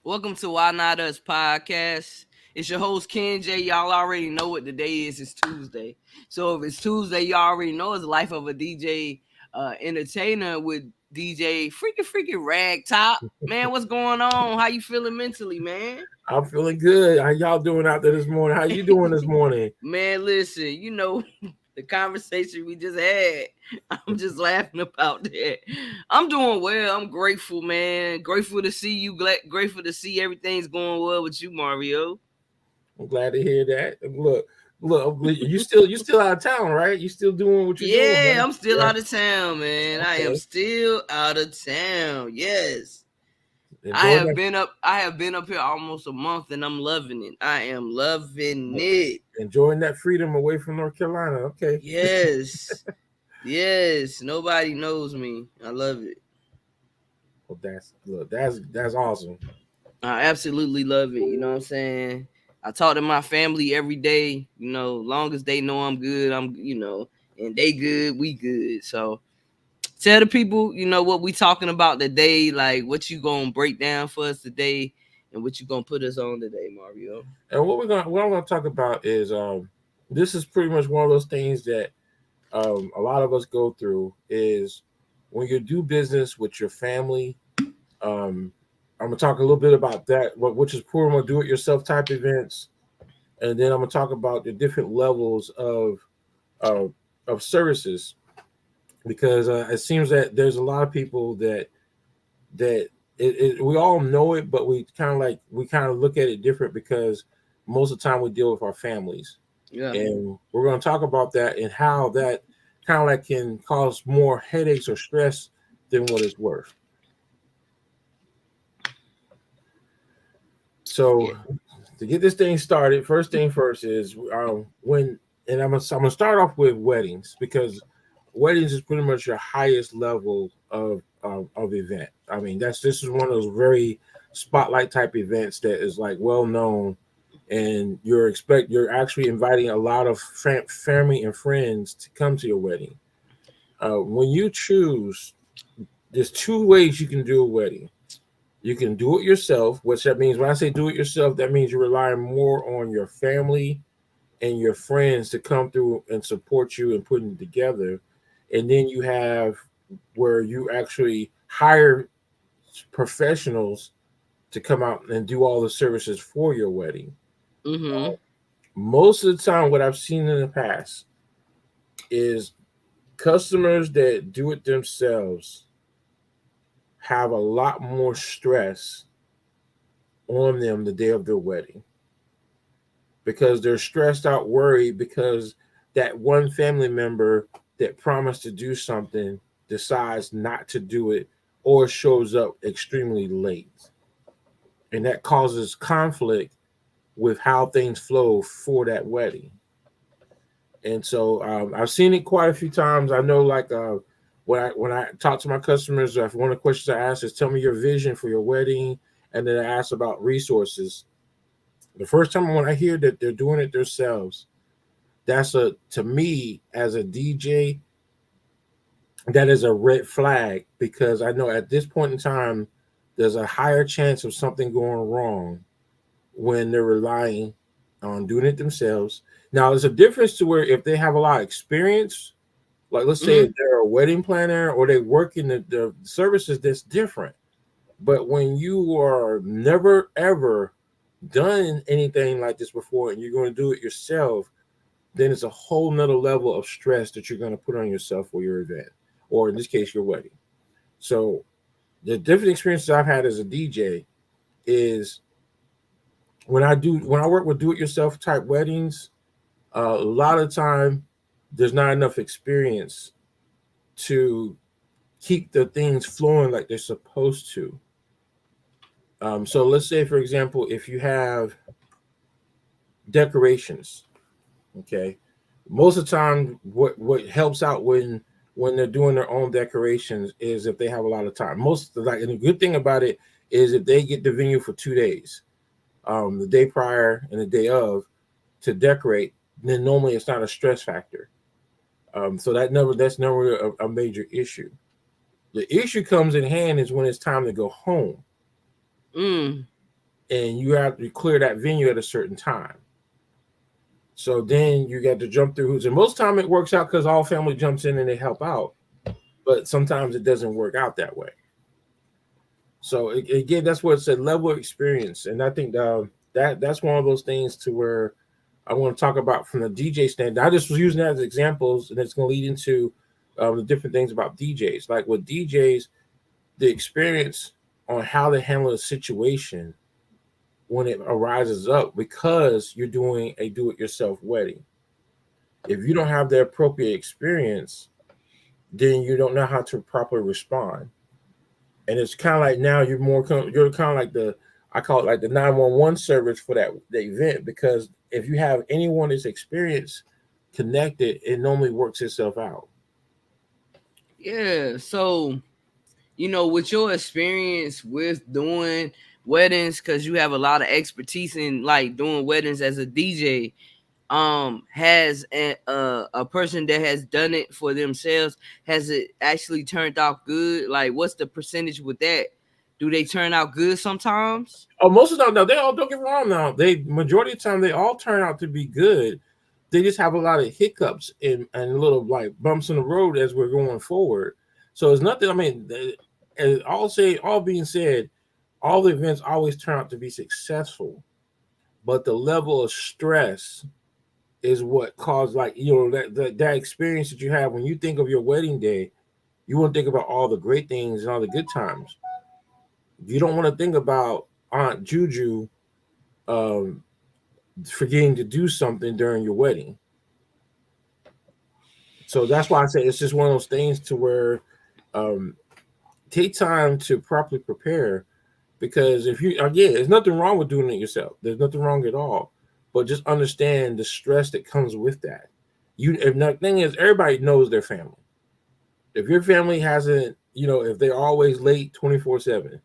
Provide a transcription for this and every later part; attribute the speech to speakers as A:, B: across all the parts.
A: Welcome to Why Not Us podcast. It's your host Ken J. Y'all already know what the day is. It's Tuesday. So if it's Tuesday, y'all already know it's the life of a DJ entertainer with DJ Freaky Rag Top. Man, what's going on? How you feeling mentally, man?
B: I'm feeling good. How y'all doing out there this morning? How you doing this morning?
A: Man, listen, the conversation we just had. I'm just laughing about that. I'm doing well. I'm grateful, man. Grateful to see you. Grateful to see everything's going well with you, Mario.
B: I'm glad to hear that. Look, you still out of town, right? You still doing what you're doing,
A: Yeah,
B: right?
A: I'm still
B: Yeah.
A: out of town, man. I am
B: Okay.
A: still out of town. Yes. I
B: Enjoying
A: have
B: that.
A: been up I have been up here almost a month and I'm loving it. I am loving it.
B: Enjoying that freedom away from North Carolina. Okay.
A: Yes. Yes. Nobody knows me. I love it.
B: Well, that's awesome.
A: I absolutely love it. You know what I'm saying? I talk to my family every day, long as they know I'm good, and they good, we good. So tell the people, what we talking about today, like what you gonna break down for us today and what you gonna put us on today, Mario.
B: And what I'm gonna talk about is this is pretty much one of those things that a lot of us go through is when you do business with your family. Um, I'm gonna talk a little bit about that, which is poor do it yourself type events, and then I'm gonna talk about the different levels uh, of services because it seems that there's a lot of people that we all know it, but we kind of look at it different because most of the time we deal with our families,
A: Yeah.
B: and we're going to talk about that and how that kind of like can cause more headaches or stress than what it's worth.
A: Yeah.
B: So to get this thing started, first thing first is when, and I'm gonna start off with weddings because weddings is pretty much your highest level of event. I mean, this is one of those very spotlight type events that is like well known, and you're actually inviting a lot of family and friends to come to your wedding. When you choose, there's two ways you can do a wedding. You can do it yourself, which that means when I say do it yourself, that means you're relying more on your family and your friends to come through and support you and putting it together. And then you have where you actually hire professionals to come out and do all the services for your wedding.
A: Mm-hmm.
B: Most of the time, what I've seen in the past is customers that do it themselves have a lot more stress on them the day of their wedding because they're stressed out, worried because that one family member that promised to do something decides not to do it or shows up extremely late. And that causes conflict with how things flow for that wedding. And so I've seen it quite a few times. I know, like when I talk to my customers, if one of the questions I ask is, "Tell me your vision for your wedding," and then I ask about resources. The first time when I hear that they're doing it themselves, that's a to me as a DJ, that is a red flag because I know at this point in time there's a higher chance of something going wrong when they're relying on doing it themselves. Now there's a difference to where if they have a lot of experience, like let's say
A: Mm-hmm.
B: they're a wedding planner or they work in the services, that's different. But when you are never ever done anything like this before and you're going to do it yourself, then it's a whole nother level of stress that you're going to put on yourself for your event, or in this case, your wedding. So the different experiences I've had as a DJ is when I work with do-it-yourself type weddings, a lot of time there's not enough experience to keep the things flowing like they're supposed to. So let's say, for example, if you have decorations, okay, most of the time what helps out when they're doing their own decorations is if they have a lot of time. And the good thing about it is if they get the venue for 2 days, the day prior and the day of, to decorate, then normally it's not a stress factor. So that's never a major issue. The issue comes in hand is when it's time to go home.
A: Mm.
B: and you have to clear that venue at a certain time. So then you get to jump through hoops, and most time it works out because all family jumps in and they help out. But sometimes it doesn't work out that way. So again, that's what it's a level of experience, and I think that's one of those things to where I want to talk about from the DJ stand. I just was using that as examples, and it's going to lead into the different things about DJs. Like with DJs, the experience on how to handle a situation when it arises up because you're doing a do-it-yourself wedding. If you don't have the appropriate experience, then you don't know how to properly respond. And it's kind of like now you're kind of like I call it like the 911 service for the event, because if you have anyone that's experienced connected, it normally works itself out.
A: Yeah. So, with your experience with doing weddings, because you have a lot of expertise in like doing weddings as a DJ, has a person that has done it for themselves, has it actually turned out good? Like, what's the percentage with that? Do they turn out good sometimes?
B: Oh, most of the time, no, they all, don't get me wrong. Now, majority of the time they all turn out to be good. They just have a lot of hiccups and little like bumps in the road as we're going forward. So it's nothing. I mean, all being said, all the events always turn out to be successful, but the level of stress is what caused, like, that experience that you have when you think of your wedding day. You want to think about all the great things and all the good times. You don't want to think about Aunt Juju um, forgetting to do something during your wedding. So that's why I say it's just one of those things to where um, take time to properly prepare. Because if you, again, there's nothing wrong with doing it yourself. There's nothing wrong at all. But just understand the stress that comes with that. If the thing is, everybody knows their family. If your family hasn't, if they're always late 24/7,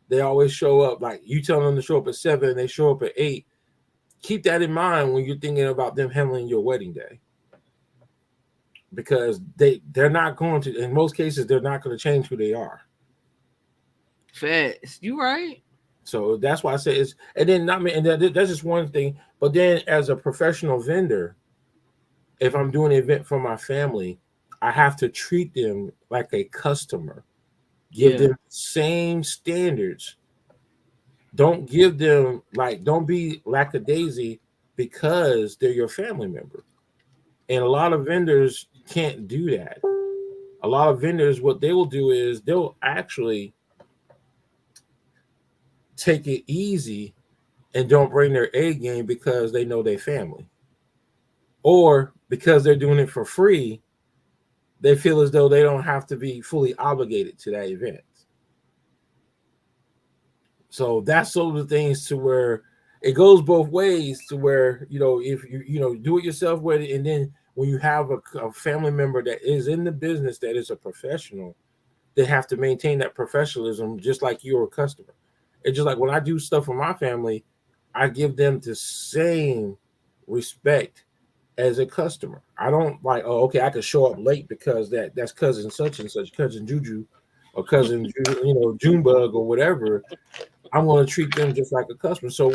B: they always show up, like you tell them to show up at 7 and they show up at 8. Keep that in mind when you're thinking about them handling your wedding day. Because they're not going to, in most cases, they're not going to change who they are.
A: Facts. You right.
B: So that's why I say it's, and then not me, and that's just one thing. But then as a professional vendor, if I'm doing an event for my family, I have to treat them like a customer. Give them the same standards. Don't give them don't be lackadaisy because they're your family member. And a lot of vendors can't do that. A lot of vendors, what they will do is they'll actually take it easy and don't bring their A game because they know their family. Or because they're doing it for free, they feel as though they don't have to be fully obligated to that event. So that's sort of the things to where it goes both ways, to where, if you do it yourself with it, and then when you have a family member that is in the business, that is a professional, they have to maintain that professionalism just like you're a customer. It's just like when I do stuff for my family, I give them the same respect as a customer. I don't like, oh, okay, I could show up late because that's cousin such and such, cousin Juju, or cousin Junebug or whatever. I'm going to treat them just like a customer. So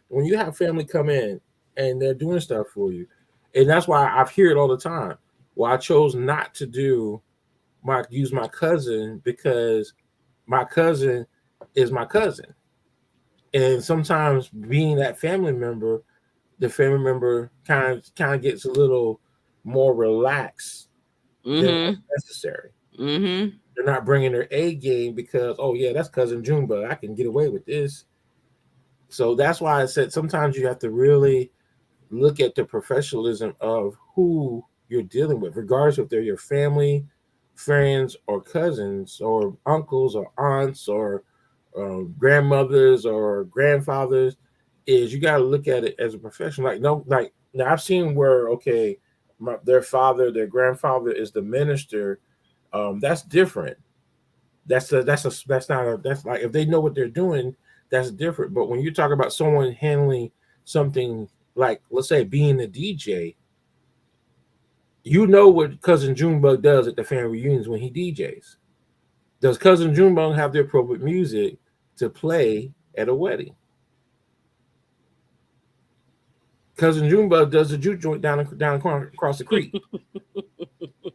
B: when you have family come in and they're doing stuff for you, and that's why I hear it all the time. Well, I chose not to use my cousin because my cousin is my cousin. And sometimes being that family member, the family member kind of gets a little more relaxed than necessary.
A: Mm-hmm.
B: They're not bringing their A game because, oh yeah, that's cousin Junebug, I can get away with this. So that's why I said sometimes you have to really look at the professionalism of who you're dealing with, regardless if they're your family, friends, or cousins, or uncles, or aunts, or grandmothers, or grandfathers. Is you got to look at it as a professional. Now I've seen where their grandfather is the minister. That's different. That's like if they know what they're doing, that's different. But when you talk about someone handling something like, let's say, being a DJ, what cousin Junebug does at the family reunions when he DJs. Does cousin Junebug have the appropriate music to play at a wedding? Cousin Junebug does the juke joint down across the creek.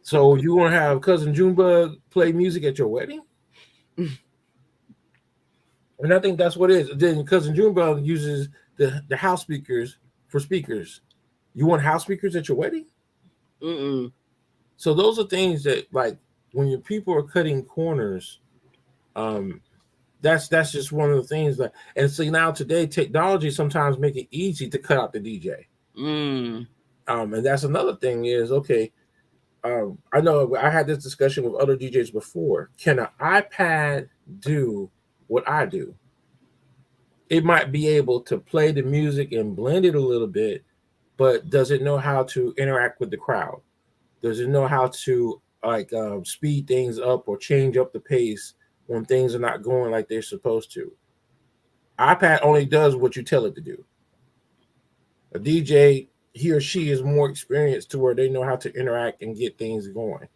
B: So you want to have Cousin Junebug play music at your wedding? And I think that's what it is. Then Cousin Junebug uses the house speakers for speakers. You want house speakers at your wedding?
A: Mm-mm.
B: So those are things that, like, when your people are cutting corners, that's just one of the things that. And so now today, technology sometimes make it easy to cut out the DJ.
A: Mm.
B: And that's another thing is, okay. I know I had this discussion with other DJs before. Can an iPad do what I do? It might be able to play the music and blend it a little bit, but does it know how to interact with the crowd? Does it know how to speed things up or change up the pace when things are not going like they're supposed to? iPad only does what you tell it to do. A DJ, he or she is more experienced to where they know how to interact and get things going.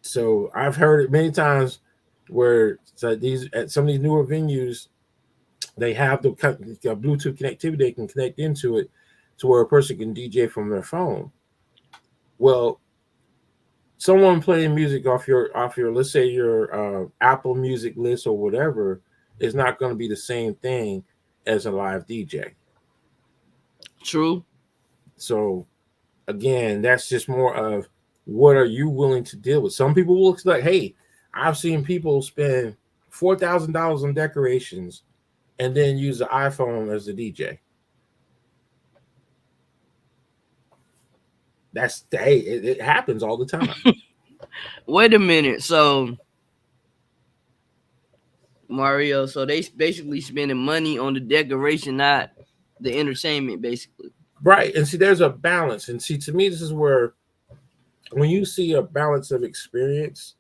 B: So I've heard it many times where at some of these newer venues, they have the Bluetooth connectivity. They can connect into it to where a person can DJ from their phone. Well, someone playing music off your let's say your Apple Music list or whatever is not going to be the same thing as a live DJ.
A: True.
B: So again, that's just more of what are you willing to deal with. Some people will like, hey, I've seen people spend $4,000 on decorations and then use the iPhone as the DJ. It happens all the time.
A: Wait a minute. So Mario, so they basically spending money on the decoration, not the entertainment, basically.
B: Right. And see, there's a balance. And see, to me, this is where when you see a balance of experience,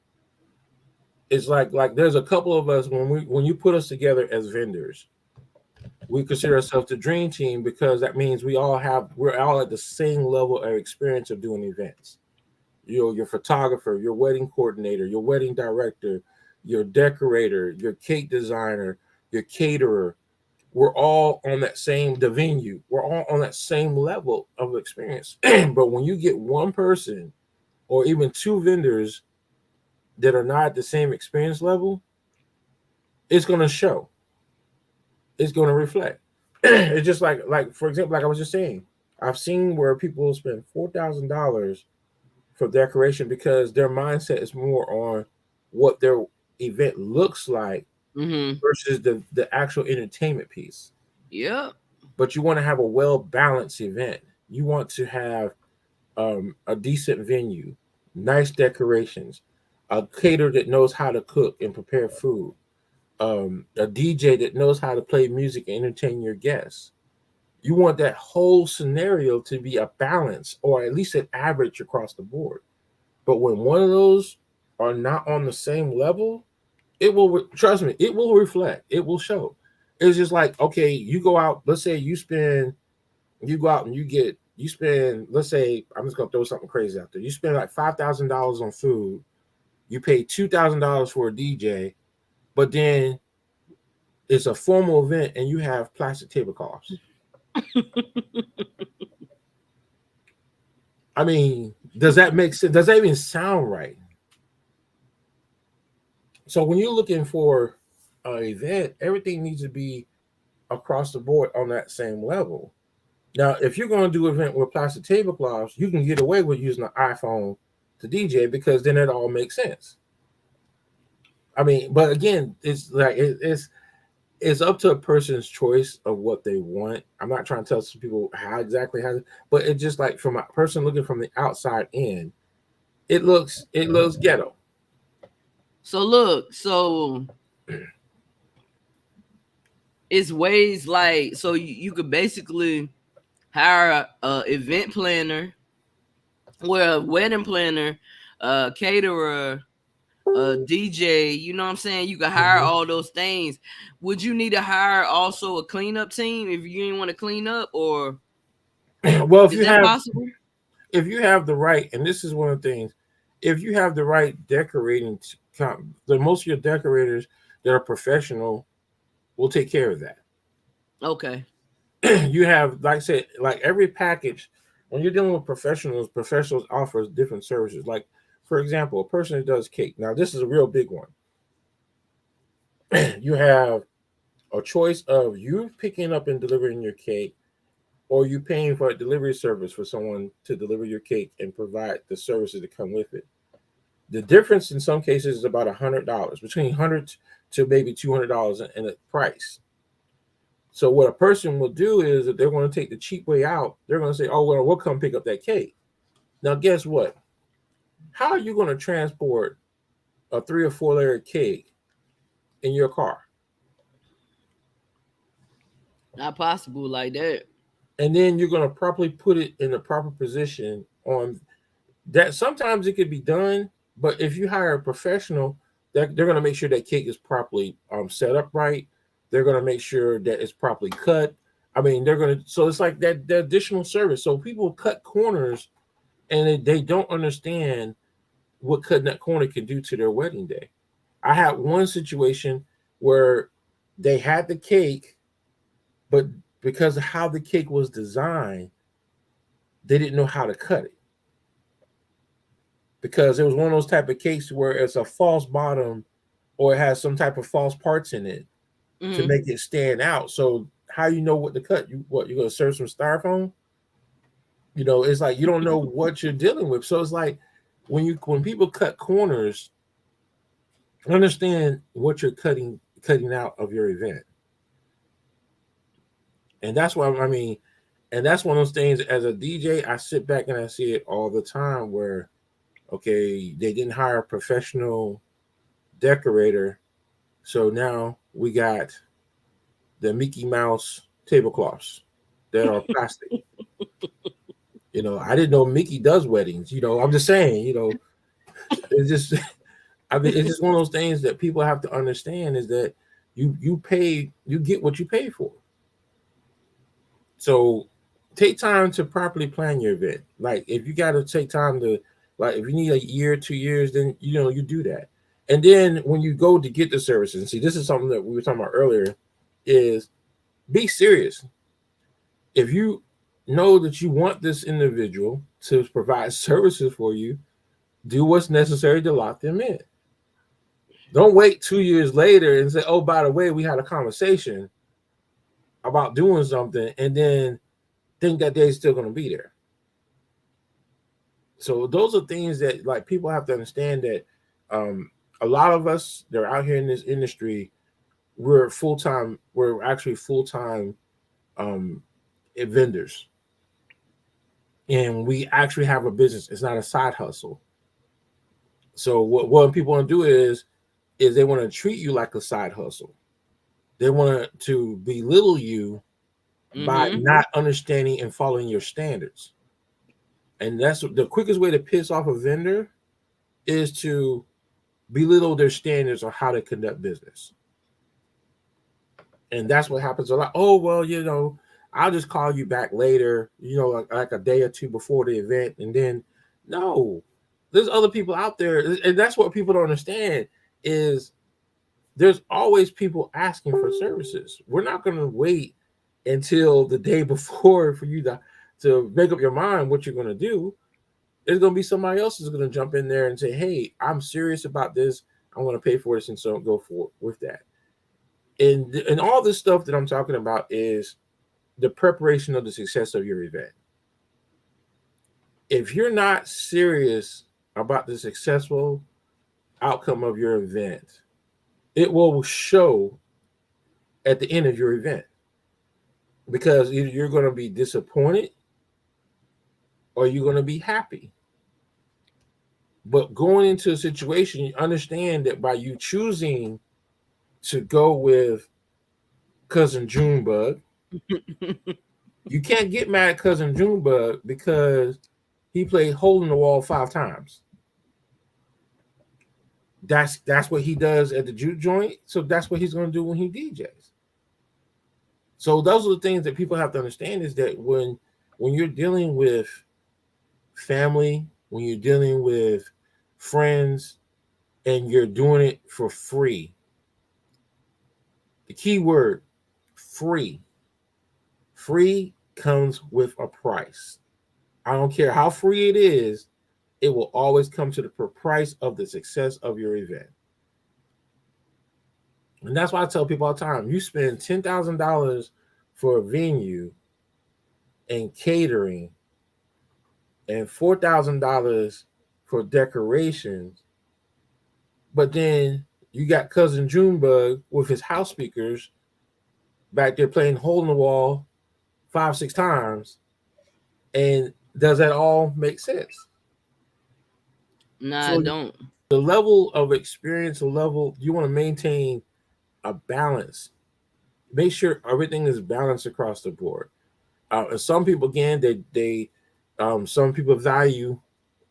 B: it's like there's a couple of us when you put us together as vendors, we consider ourselves the dream team because that means we're all at the same level of experience of doing events. Your photographer, your wedding coordinator, your wedding director, your decorator, your cake designer, your caterer. We're all on the venue. We're all on that same level of experience. But when you get one person or even two vendors that are not at the same experience level, it's going to show. It's going to reflect. It's just like for example, like I was just saying, I've seen where people spend $4,000 for decoration because their mindset is more on what their event looks like versus the actual entertainment piece.
A: Yeah.
B: But you want to have a well-balanced event. You want to have a decent venue, nice decorations, a caterer that knows how to cook and prepare food, a DJ that knows how to play music and entertain your guests. You want that whole scenario to be a balance or at least an average across the board. But when one of those are not on the same level, it will trust me, it will reflect, it will show. It's just like, okay, you go out, let's say you go out and you spend, let's say, I'm just gonna throw something crazy out there. You spend like $5,000 on food, you pay $2,000 for a DJ, but then it's a formal event and you have plastic tablecloths. I mean, does that make sense? Does that even sound right? So when you're looking for an event, everything needs to be across the board on that same level. Now, if you're going to do an event with plastic tablecloths, you can get away with using an iPhone to DJ because then it all makes sense. I mean, but again, it's like it's up to a person's choice of what they want. I'm not trying to tell some people how, but it's just like from a person looking from the outside in, it looks ghetto.
A: So it's ways like so you could basically hire a event planner, well, a wedding planner, a caterer, a DJ, you know what I'm saying? You can hire all those things. Would you need to hire also a cleanup team if you didn't want to clean up, or
B: well,
A: is that possible?
B: If you have the right, and this is one of the things, if you have the right decorating, most of your decorators that are professional will take care of that.
A: Okay.
B: you have, like I said, like every package, when you're dealing with professionals, professionals offers different services. Like, for example, a person that does cake. Now, this is a real big one. You have a choice of you picking up and delivering your cake, or you paying for a delivery service for someone to deliver your cake and provide the services that come with it. The difference in some cases is about $100, between 100 to maybe $200 in a price. So what a person will do is, if they're going to take the cheap way out, they're going to say, "Oh well, we'll come pick up that cake." Now, guess what? How are you going to transport a 3 or 4 layer cake in your car?
A: Not possible like that.
B: And then you're going to properly put it in the proper position on that. Sometimes it could be done, but if you hire a professional, they're going to make sure that cake is properly set up right. They're going to make sure that it's properly cut. I mean, they're going to, so it's like that additional service. So people cut corners, and they don't understand what cutting that corner can do to their wedding day. I had one situation where they had the cake, but because of how the cake was designed, they didn't know how to cut it, because it was one of those type of cakes where it's a false bottom, or it has some type of false parts in it to
A: Mm-hmm.
B: make it stand out. So how you know what to cut? You're gonna serve some styrofoam? It's like you don't know what you're dealing with. So it's like when people cut corners, understand what you're cutting out of your event. And that's why, I mean, and that's one of those things. As a DJ, I sit back and I see it all the time where, okay, they didn't hire a professional decorator, so now we got the Mickey Mouse tablecloths that are plastic. I didn't know Mickey does weddings. I'm just saying. It's just, I mean, it's just one of those things that people have to understand, is that you get what you pay for. So take time to properly plan your event. Like, if you got to take time to, like, if you need a year, 2 years, then you do that. And then when you go to get the services, and see, this is something that we were talking about earlier, is be serious. If you know that you want this individual to provide services for you, do what's necessary to lock them in. Don't wait 2 years later and say, "Oh, by the way, we had a conversation about doing something," and then think that they're still going to be there. So those are things that, like, people have to understand, that um, a lot of us that are out here in this industry, we're actually full-time um, vendors, and we actually have a business. It's not a side hustle. So what people want to do is they want to treat you like a side hustle. They want to belittle you by
A: Mm-hmm.
B: not understanding and following your standards. And that's the quickest way to piss off a vendor, is to belittle their standards on how to conduct business. And that's what happens a lot. "Oh, well, I'll just call you back later, like a day or two before the event." And then, no, there's other people out there. And that's what people don't understand, is there's always people asking for services. We're not going to wait until the day before for you to make up your mind what you're going to do. There's going to be somebody else who's going to jump in there and say, "Hey, I'm serious about this. I'm going to pay for this," and so go for with that. And all this stuff that I'm talking about is the preparation of the success of your event. If you're not serious about the successful outcome of your event, it will show at the end of your event, because either you're going to be disappointed or you're going to be happy. But going into a situation, you understand that by you choosing to go with Cousin Junebug, you can't get mad at Cousin Junebug because he played hole in the wall 5 times. That's what he does at the juke joint. So that's what he's going to do when he DJs. So those are the things that people have to understand, is that when you're dealing with family, when you're dealing with friends, and you're doing it for free, the key word, free. Free comes with a price. I don't care how free it is, it will always come to the price of the success of your event. And that's why I tell people all the time, you spend $10,000 for a venue and catering and $4,000 for decorations, but then you got cousin Junebug with his house speakers back there playing hole in the wall 5, 6 times. And does that all make sense?
A: Nah, I
B: So
A: don't.
B: the level of experience, the level you want to maintain a balance. Make sure everything is balanced across the board. And some people, again, some people value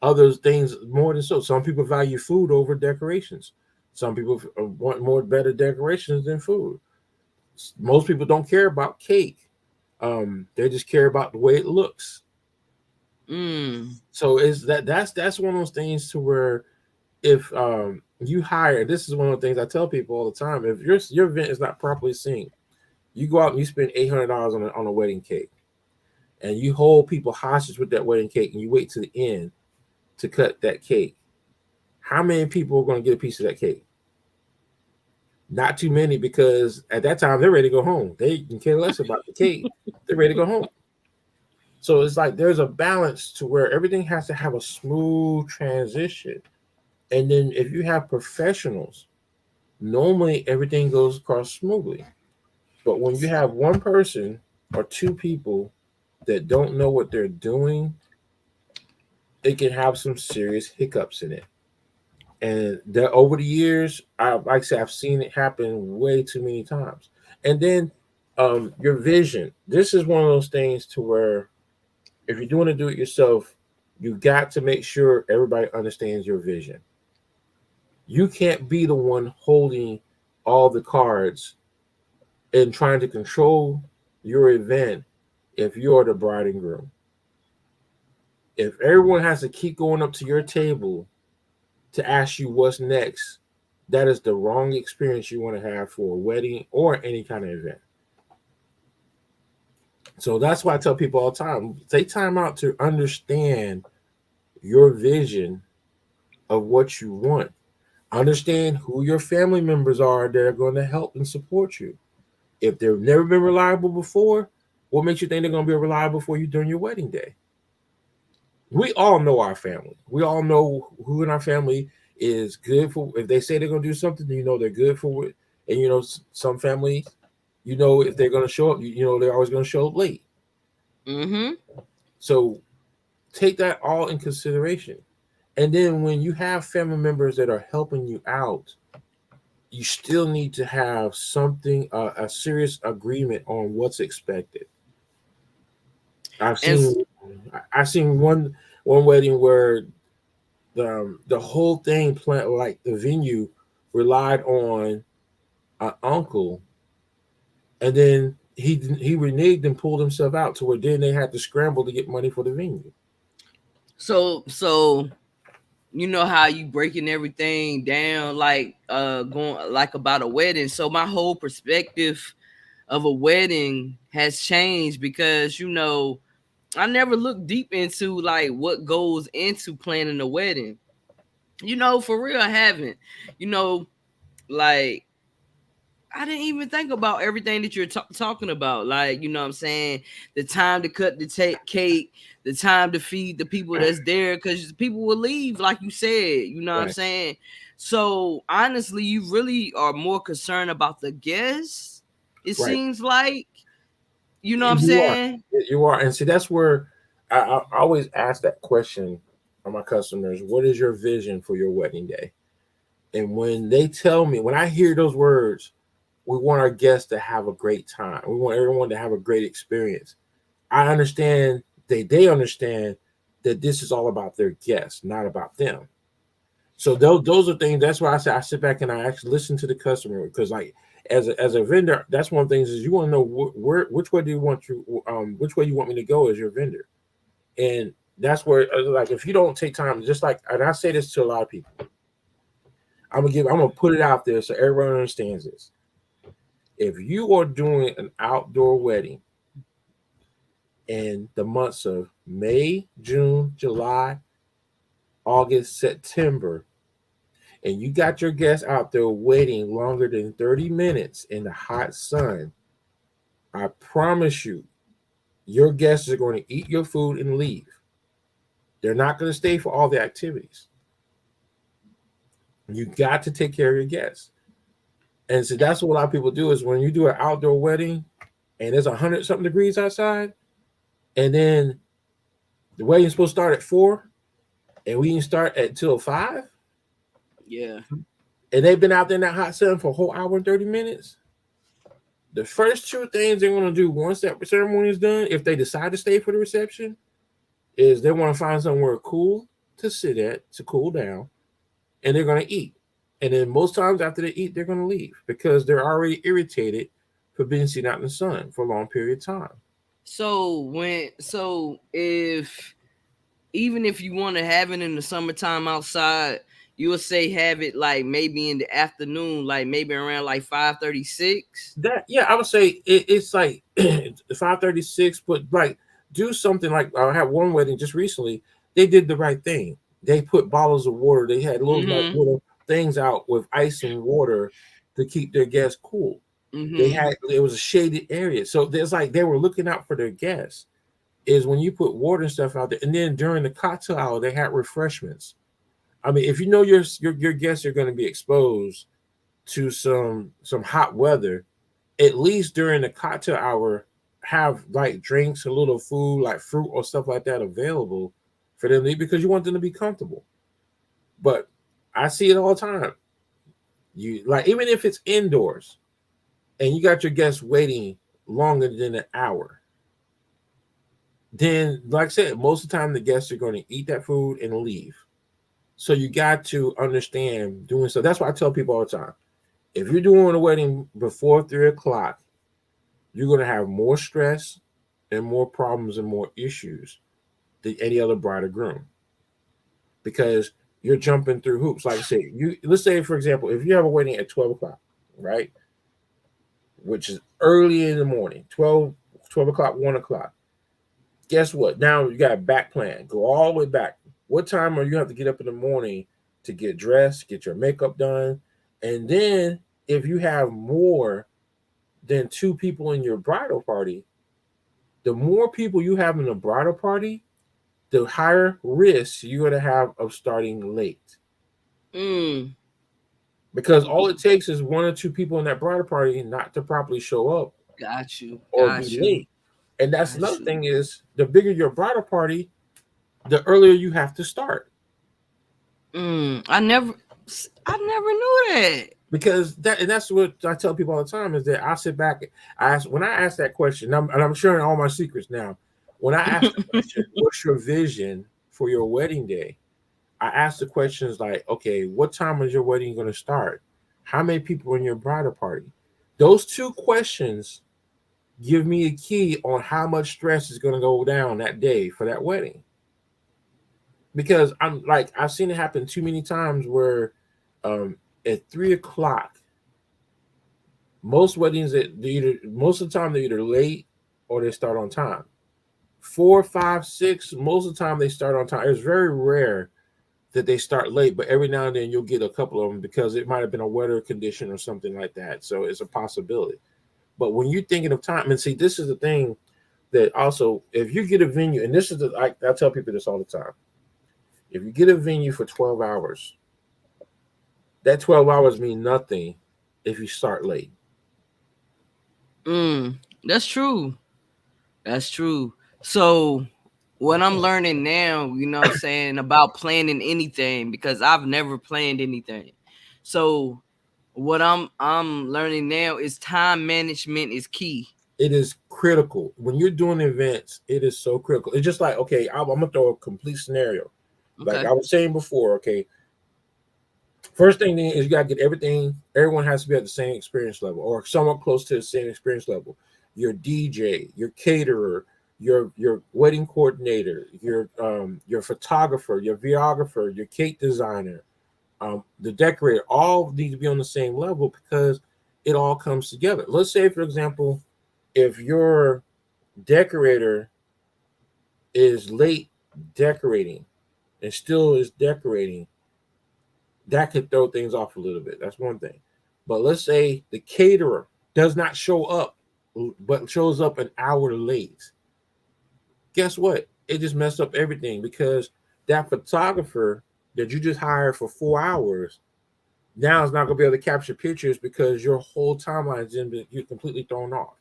B: other things more than so. Some people value food over decorations. Some people want more better decorations than food. Most people don't care about cake. They just care about the way it looks.
A: Mm.
B: So is that's one of those things to where if you hire, this is one of the things I tell people all the time. If your event is not properly synced, you go out and you spend $800 on a wedding cake, and you hold people hostage with that wedding cake, and you wait to the end to cut that cake. How many people are going to get a piece of that cake? Not too many, because at that time they're ready to go home. They can care less about the cake. They're ready to go home. So it's like there's a balance to where everything has to have a smooth transition. And then if you have professionals, normally everything goes across smoothly. But when you have one person or two people that don't know what they're doing, it can have some serious hiccups in it. And that over the years, like I said, I've seen it happen way too many times. And then your vision. This is one of those things to where if you're doing to do it yourself, you got to make sure everybody understands your vision. You can't be the one holding all the cards and trying to control your event if you're the bride and groom. If everyone has to keep going up to your table to ask you what's next, that is the wrong experience you want to have for a wedding or any kind of event. So that's why I tell people all the time, take time out to understand your vision of what you want. Understand who your family members are that are going to help and support you. If they've never been reliable before, what makes you think they're going to be reliable for you during your wedding day? We all know our family. We all know who in our family is good for. If they say they're going to do something, you know they're good for it. And you know some families, you know if they're going to show up, you know they're always going to show up late.
A: Mm-hmm.
B: So take that all in consideration. And then when you have family members that are helping you out, you still need to have something, a serious agreement on what's expected. I've
A: And
B: seen, I've seen one wedding where the whole thing plan like the venue relied on an uncle, and then he reneged and pulled himself out to where then they had to scramble to get money for the venue.
A: so you know how you breaking everything down, like going like about a wedding. So my whole perspective of a wedding has changed because I never looked deep into like what goes into planning a wedding. For real, I haven't. You know, like I didn't even think about everything that you're talking about. Like, what I'm saying, the time to cut the cake, the time to feed the people that's there, because people will leave, like you said. You know what I'm
B: Right,
A: saying? So honestly, you really are more concerned about the guests. It
B: right.
A: seems like, you know what I'm
B: You are,
A: saying?
B: you are, and see that's where I always ask that question of my customers: what is your vision for your wedding day? And when they tell me, when I hear those words, we want our guests to have a great time. We want everyone to have a great experience. I understand they understand that this is all about their guests, not about them. So those are things. That's why I say I sit back and I actually listen to the customer, because like as a vendor, that's one of the things is you want to know where which way do you want to which way you want me to go as your vendor, and that's where like if you don't take time, just like, and I say this to a lot of people, I'm gonna put it out there so everyone understands this. If you are doing an outdoor wedding, in the months of May, June, July, August, September, and you got your guests out there waiting longer than 30 minutes in the hot sun, I promise you, your guests are going to eat your food and leave. They're not going to stay for all the activities. You got to take care of your guests. And so that's what a lot of people do is when you do an outdoor wedding and there's 100 something degrees outside, and then the wedding's supposed to start at 4, and we didn't start at till 5.
A: Yeah.
B: And they've been out there in that hot sun for a whole hour and 30 minutes. The first two things they're going to do once that ceremony is done, if they decide to stay for the reception, is they want to find somewhere cool to sit at to cool down, and they're going to eat. And then most times after they eat, they're going to leave because they're already irritated for being sitting out in the sun for a long period of time.
A: So if even if you want to have it in the summertime outside, you would say have it like maybe in the afternoon, like maybe around like 5:36.
B: That I would say it's like 5:36, but like do something like I had one wedding just recently. They did the right thing. They put bottles of water. They had little things out with ice and water to keep their guests cool. It was a shaded area, so there's like they were looking out for their guests. Is when you put water and stuff out there, and then during the cocktail hour they had refreshments. I mean, if you know your guests are going to be exposed to some hot weather, at least during the cocktail hour, have like drinks, a little food like fruit or stuff like that available for them to eat because you want them to be comfortable. But I see it all the time. You like even if it's indoors, and you got your guests waiting longer than an hour, then like I said, most of the time the guests are going to eat that food and leave. So you got to understand doing so. That's why I tell people all the time. If you're doing a wedding before 3 o'clock, you're going to have more stress and more problems and more issues than any other bride or groom. Because you're jumping through hoops. Like I said, let's say, for example, if you have a wedding at 12 o'clock, right? Which is early in the morning, 12 o'clock, 1 o'clock. Guess what? Now you got a back plan. Go all the way back. What time are you have to get up in the morning to get dressed, get your makeup done? And then if you have more than 2 people in your bridal party, the more people you have in the bridal party, the higher risk you're going to have of starting late. Because all it takes is 1 or 2 people in that bridal party not to properly show up.
A: Got you.
B: Or be late. And that's another thing is the bigger your bridal party, the earlier you have to start.
A: I never knew that.
B: Because that's what I tell people all the time is that I sit back, when I ask that question, and I'm sharing all my secrets now. When I ask the question, what's your vision for your wedding day? I ask the questions like, okay, what time is your wedding going to start? How many people are in your bridal party? Those 2 questions give me a key on how much stress is going to go down that day for that wedding. Because I've seen it happen too many times where at 3 o'clock, most weddings most of the time they're either late or they start on time. 4, 5, 6, most of the time they start on time. It's very rare that they start late, but every now and then you'll get a couple of them because it might have been a weather condition or something like that. So it's a possibility. But when you're thinking of time, and see, this is the thing that also, if you get a venue, and this is I tell people this all the time. If you get a venue for 12 hours, that 12 hours mean nothing if you start late.
A: That's true. That's true. So what I'm learning now, you know what I'm saying, about planning anything, because I've never planned anything. So what I'm learning now is time management is key.
B: It is critical. When you're doing events, it is so critical. It's just like, okay, I'm going to throw a complete scenario. Okay. Like I was saying before, okay, first thing is you got to get everyone has to be at the same experience level or somewhat close to the same experience level. Your DJ, your caterer, your wedding coordinator, your photographer, your videographer, your cake designer, the decorator, all need to be on the same level because it all comes together. Let's say, for example, if your decorator is late decorating and still is decorating, that could throw things off a little bit. That's one thing. But let's say the caterer does not show up, but shows up an hour late. Guess what? It just messed up everything because that photographer that you just hired for 4 hours now is not going to be able to capture pictures because your whole timeline is you're completely thrown off.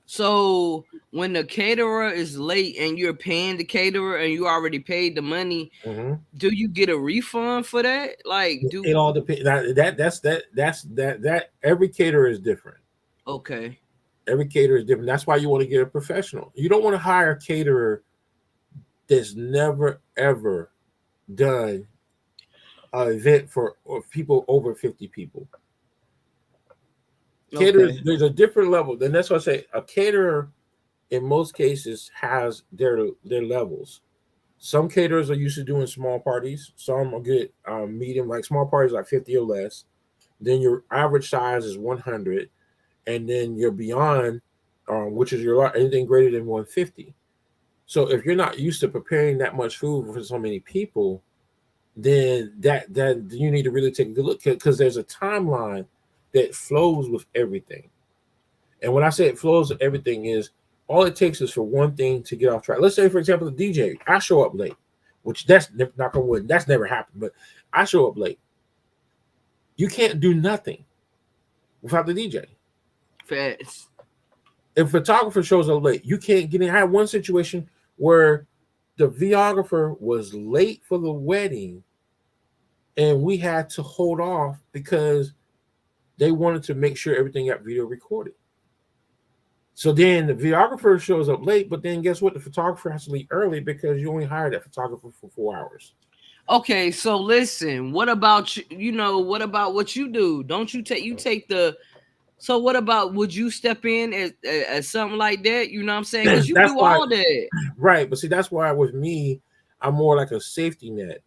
A: So when the caterer is late and you're paying the caterer and you already paid the money, do you get a refund for that? Like,
B: it all depends. That every caterer is different.
A: Okay.
B: Every caterer is different. That's why you want to get a professional. You don't want to hire a caterer that's never ever done an event for people over 50 people. Caterers, there's a different level. Then that's why I say a caterer in most cases has their levels. Some caterers are used to doing small parties. Some are good medium, like small parties like 50 or less. Then your average size is 100, and then you're beyond, which is your anything greater than 150. So if you're not used to preparing that much food for so many people, then that you need to really take a good look, because there's a timeline that flows with everything. And when I say it flows with everything, is all it takes is for one thing to get off track. Let's say, for example, the DJ, I show up late, which that's knock on wood, that's never happened, but I show up late. You can't do nothing without the DJ.
A: Facts.
B: If a photographer shows up late, you can't get in. I had one situation where the videographer was late for the wedding and we had to hold off because they wanted to make sure everything got video recorded. So then the videographer shows up late, but then guess what? The photographer has to leave early because you only hired that photographer for 4 hours.
A: Okay, so listen, what about what about what you do? Don't you take the, so what about, would you step in as something like that? You know what I'm saying? Because you do all that.
B: Right, but see, that's why with me, I'm more like a safety net.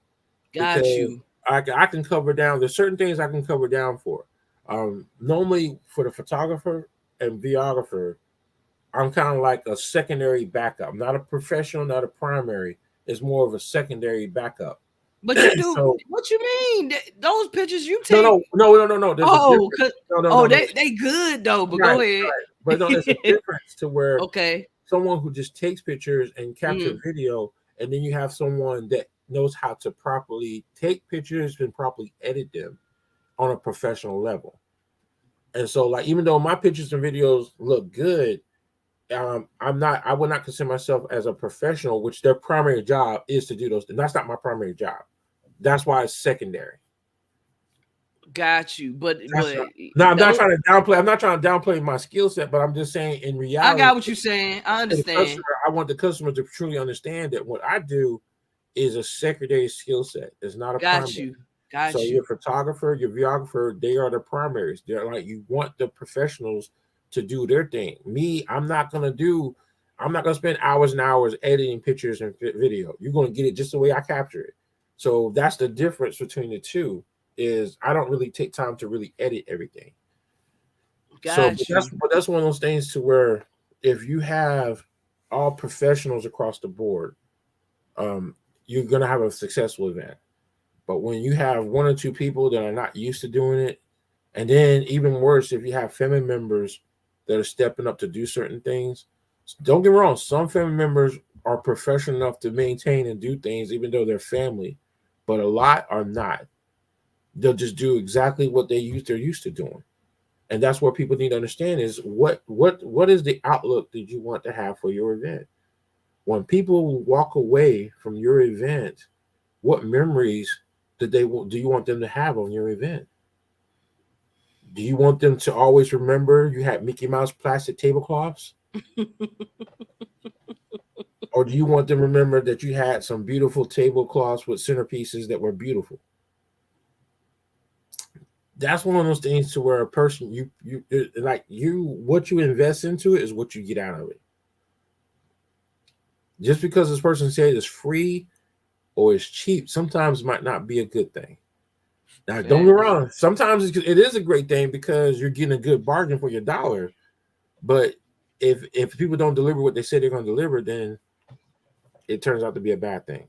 A: Got you.
B: I can cover down. There's certain things I can cover down for. Normally for the photographer and videographer, I'm kind of like a secondary backup. Not a professional, not a primary. It's more of a secondary backup.
A: But you do. So, what you mean? Those pictures you take?
B: No.
A: They good though. But go ahead.
B: Right. But no, there's a difference to where
A: okay,
B: someone who just takes pictures and capture video, and then you have someone that knows how to properly take pictures and properly edit them on a professional level. And so, like, even though my pictures and videos look good, I would not consider myself as a professional, which their primary job is to do those things. That's not my primary job. That's why it's secondary.
A: Got you. But
B: I'm not trying to downplay. I'm not trying to downplay my skill set, but I'm just saying in reality,
A: I got what you're saying. I understand.
B: I want the customer to truly understand that what I do is a secondary skill set. It's not a primary.
A: Got
B: you.
A: So
B: your photographer, your videographer, they are the primaries. They're like, you want the professionals to do their thing. Me, I'm not gonna spend hours and hours editing pictures and video. You're gonna get it just the way I capture it. So that's the difference between the two. Is I don't really take time to really edit everything. But that's one of those things to where if you have all professionals across the board, you're gonna have a successful event. But when you have one or two people that are not used to doing it, and then even worse, if you have family members that are stepping up to do certain things, don't get me wrong, some family members are professional enough to maintain and do things, even though they're family, but a lot are not. They'll just do exactly what they're used to doing. And that's what people need to understand is what is the outlook that you want to have for your event? When people walk away from your event, what memories do you want them to have on your event? Do you want them to always remember you had Mickey Mouse plastic tablecloths? Or do you want them to remember that you had some beautiful tablecloths with centerpieces that were beautiful? That's one of those things to where a person, what you invest into it is what you get out of it. Just because this person said it's free or it's cheap, sometimes might not be a good thing. Now, don't get me wrong. Sometimes it is a great thing because you're getting a good bargain for your dollar. But if people don't deliver what they said they're going to deliver, then it turns out to be a bad thing.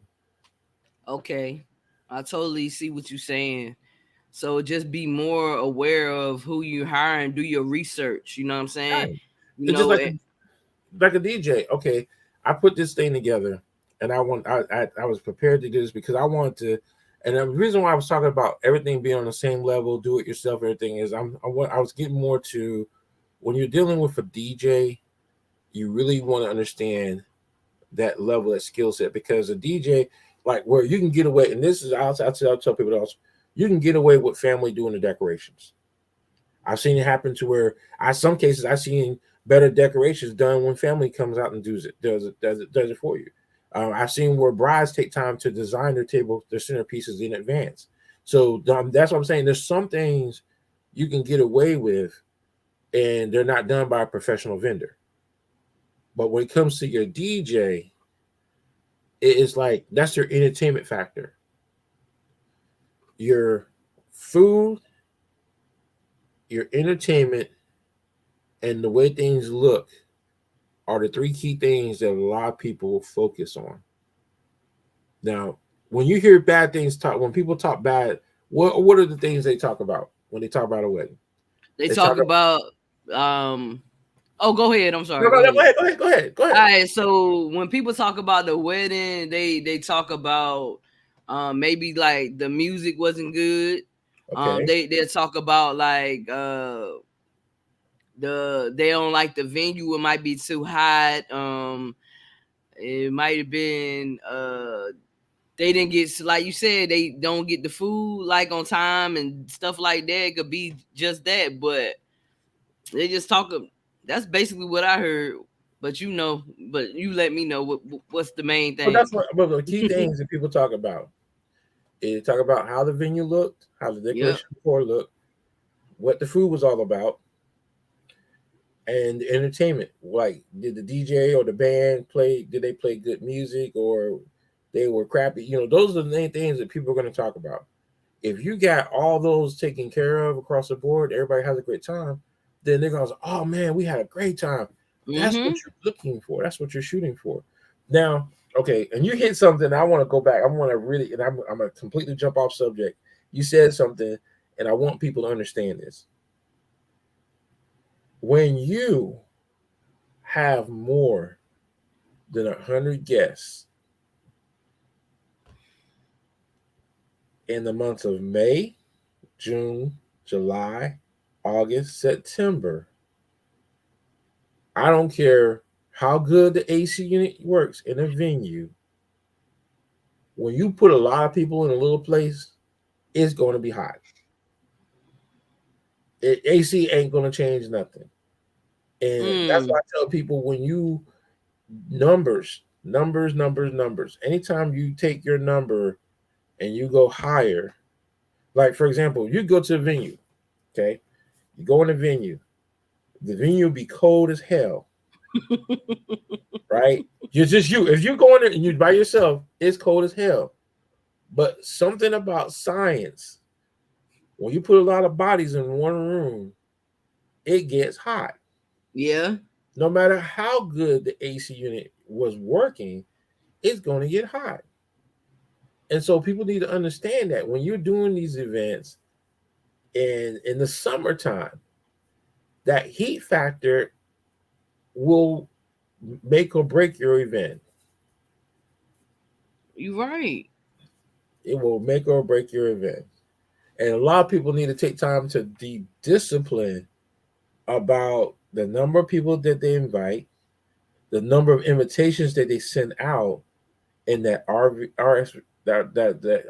A: Okay, I totally see what you're saying. So just be more aware of who you hire and do your research. You know what I'm saying?
B: Right.
A: You
B: It's just
A: know it.
B: like a DJ. Okay, I put this thing together, and I was prepared to do this because I wanted to. And the reason why I was talking about everything being on the same level, do it yourself, everything is I was getting more to when you're dealing with a DJ, you really want to understand that level of skill set because a DJ, like where you can get away, and this is I'll tell people else, you can get away with family doing the decorations. I've seen it happen to where some cases I've seen better decorations done when family comes out and does it for you. I've seen where brides take time to design their table, their centerpieces in advance. So that's what I'm saying. There's some things you can get away with, and they're not done by a professional vendor. But when it comes to your DJ, it's like that's your entertainment factor. Your food, your entertainment, and the way things look are the three key things that a lot of people focus on. Now, when you hear bad things talk, when people talk bad, what are the things they talk about when they talk about a wedding?
A: They
B: They
A: talk
B: talk about
A: about um oh, go ahead. I'm
B: no,
A: sorry.
B: no,
A: Go
B: no,
A: ahead.
B: go ahead, go
A: All
B: ahead.
A: right, so when people talk about the wedding, they talk about maybe like the music wasn't good.
B: Okay,
A: They talk about like they don't like the venue. It might be too hot. It might have been they didn't get, like you said, they don't get the food like on time and stuff like that. It could be just that, but they just talk. That's basically what I heard. But but you let me know what's the main
B: but
A: thing.
B: that's what. But the key things that people talk about is talk about how the venue looked, how the
A: Yep.
B: decoration before looked, what the food was all about, and the entertainment. Like, did the DJ or the band play? Did they play good music or they were crappy? Those are the main things that people are going to talk about. If you got all those taken care of across the board, everybody has a great time. Then they're going to say, "Oh man, we had a great time." That's what
A: Mm-hmm.
B: you're looking for. That's what you're shooting for. Now, okay, and you hit something. I want to go back. I want to really, and I'm going to completely jump off subject. You said something, and I want people to understand this. When you have more than 100 guests in the months of May, June, July, August, September, I don't care how good the AC unit works in a venue. When you put a lot of people in a little place, it's going to be hot. AC ain't going to change nothing. And that's why
A: Mm.
B: I tell people when you numbers. Anytime you take your number and you go higher, like for example, you go to a venue, okay? You go in a venue, the venue will be cold as hell, right? You're just you. If you go in there and you by yourself, it's cold as hell. But something about science, when you put a lot of bodies in one room, it gets hot.
A: Yeah.
B: No matter how good the AC unit was working, it's going to get hot. And so people need to understand that when you're doing these events in the summertime, that heat factor will make or break your event.
A: You right.
B: It will make or break your event. And a lot of people need to take time to be disciplined about the number of people that they invite, the number of invitations that they send out, and that that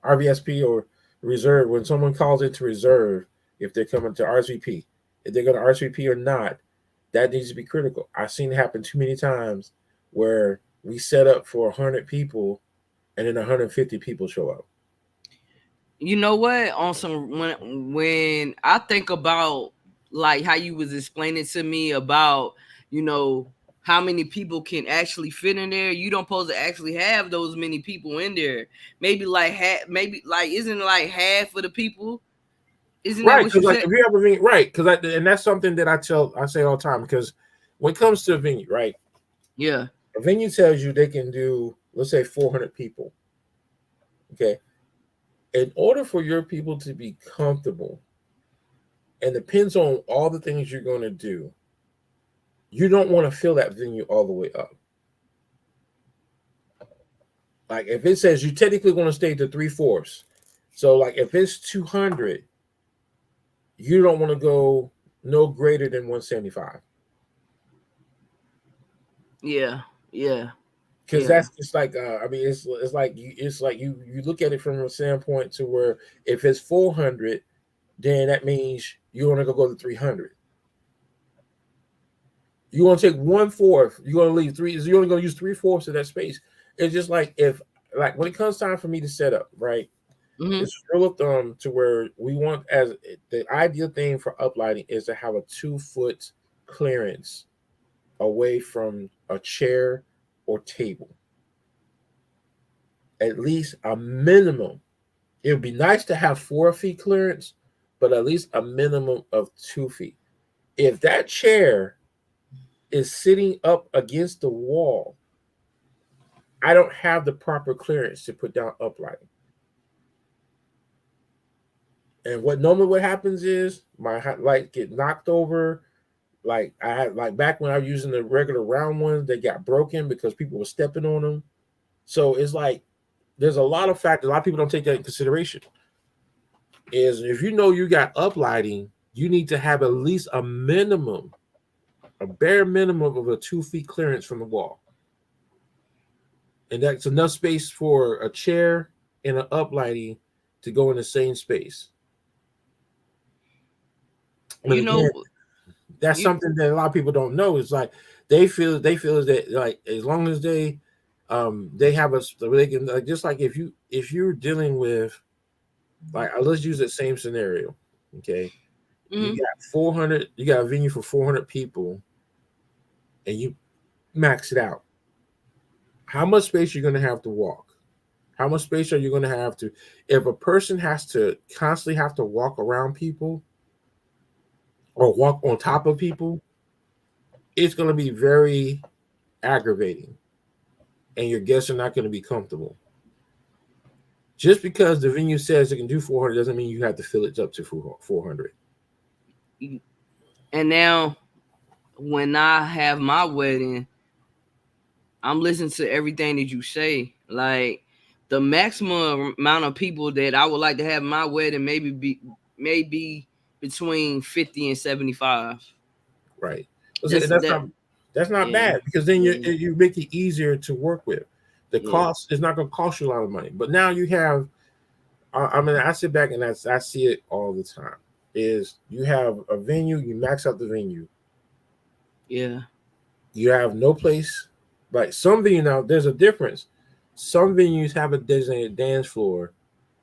B: RVSP or reserve. When someone calls in to reserve, if they're coming to RSVP, if they're going to RSVP or not, that needs to be critical. I've seen it happen too many times where we set up for 100 people and then 150 people show up.
A: You know what? On some when I think about like how you was explaining to me about you know how many people can actually fit in there, you don't supposed to actually have those many people in there. Maybe like maybe like isn't it like half of the people? Isn't that
B: Right,
A: what
B: because
A: you
B: like
A: said?
B: if you have a venue, right? Because and that's something that I say all the time. Because when it comes to a venue, right,
A: Yeah.
B: a venue tells you they can do, let's say, 400 people. Okay, in order for your people to be comfortable, and depends on all the things you're going to do, you don't want to fill that venue all the way up. Like if it says you technically going to stay to 3/4, so like if it's 200, you don't want to go no greater than 175.
A: Yeah. Yeah.
B: Because
A: Yeah.
B: that's just like I mean it's like you look at it from a standpoint to where if it's 400, then that means you want to go to 300. You want to take 1/4. You're going to leave three. You're only going to use 3/4 of that space. It's just like if like when it comes time for me to set up, right?
A: Mm-hmm.
B: It's rule of thumb to where we want as the ideal thing for uplighting is to have a 2 foot clearance away from a chair or table. At least a minimum. It would be nice to have 4 feet clearance, but at least a minimum of 2 feet. If that chair is sitting up against the wall, I don't have the proper clearance to put down uplighting. And what happens is my light get knocked over. Like I had like back when I was using the regular round ones, they got broken because people were stepping on them. So it's like there's a lot of factors. A lot of people don't take that in consideration. Is if you know you got uplighting, you need to have at least a minimum, a bare minimum of a 2 feet clearance from the wall. And that's enough space for a chair and an uplighting to go in the same space. But
A: You
B: again,
A: know,
B: that's
A: you
B: something that a lot of people don't know. It's like they feel that like as long as they have a they can like, just like if you're dealing with like let's use that same scenario. Okay, you
A: mm-hmm.
B: got 400, you got a venue for 400 people, and you max it out. How much space you're going to have to walk? How much space are you going to have to? If a person has to constantly have to walk around people or walk on top of people, it's going to be very aggravating, and your guests are not going to be comfortable. Just because the venue says it can do 400 doesn't mean you have to fill it up to 400.
A: And now when I have my wedding, I'm listening to everything that you say. Like the maximum amount of people that I would like to have my wedding maybe between 50 and 75.
B: Right.
A: That's that.
B: That's not
A: Yeah.
B: bad because then
A: Yeah.
B: you make it easier to work with. The
A: Yeah.
B: cost is not going to cost you a lot of money. But now you have I mean, I sit back and I see it all the time. Is you have a venue, you max out the venue.
A: Yeah.
B: You have no place. Like some venue now, there's a difference. Some venues have a designated dance floor,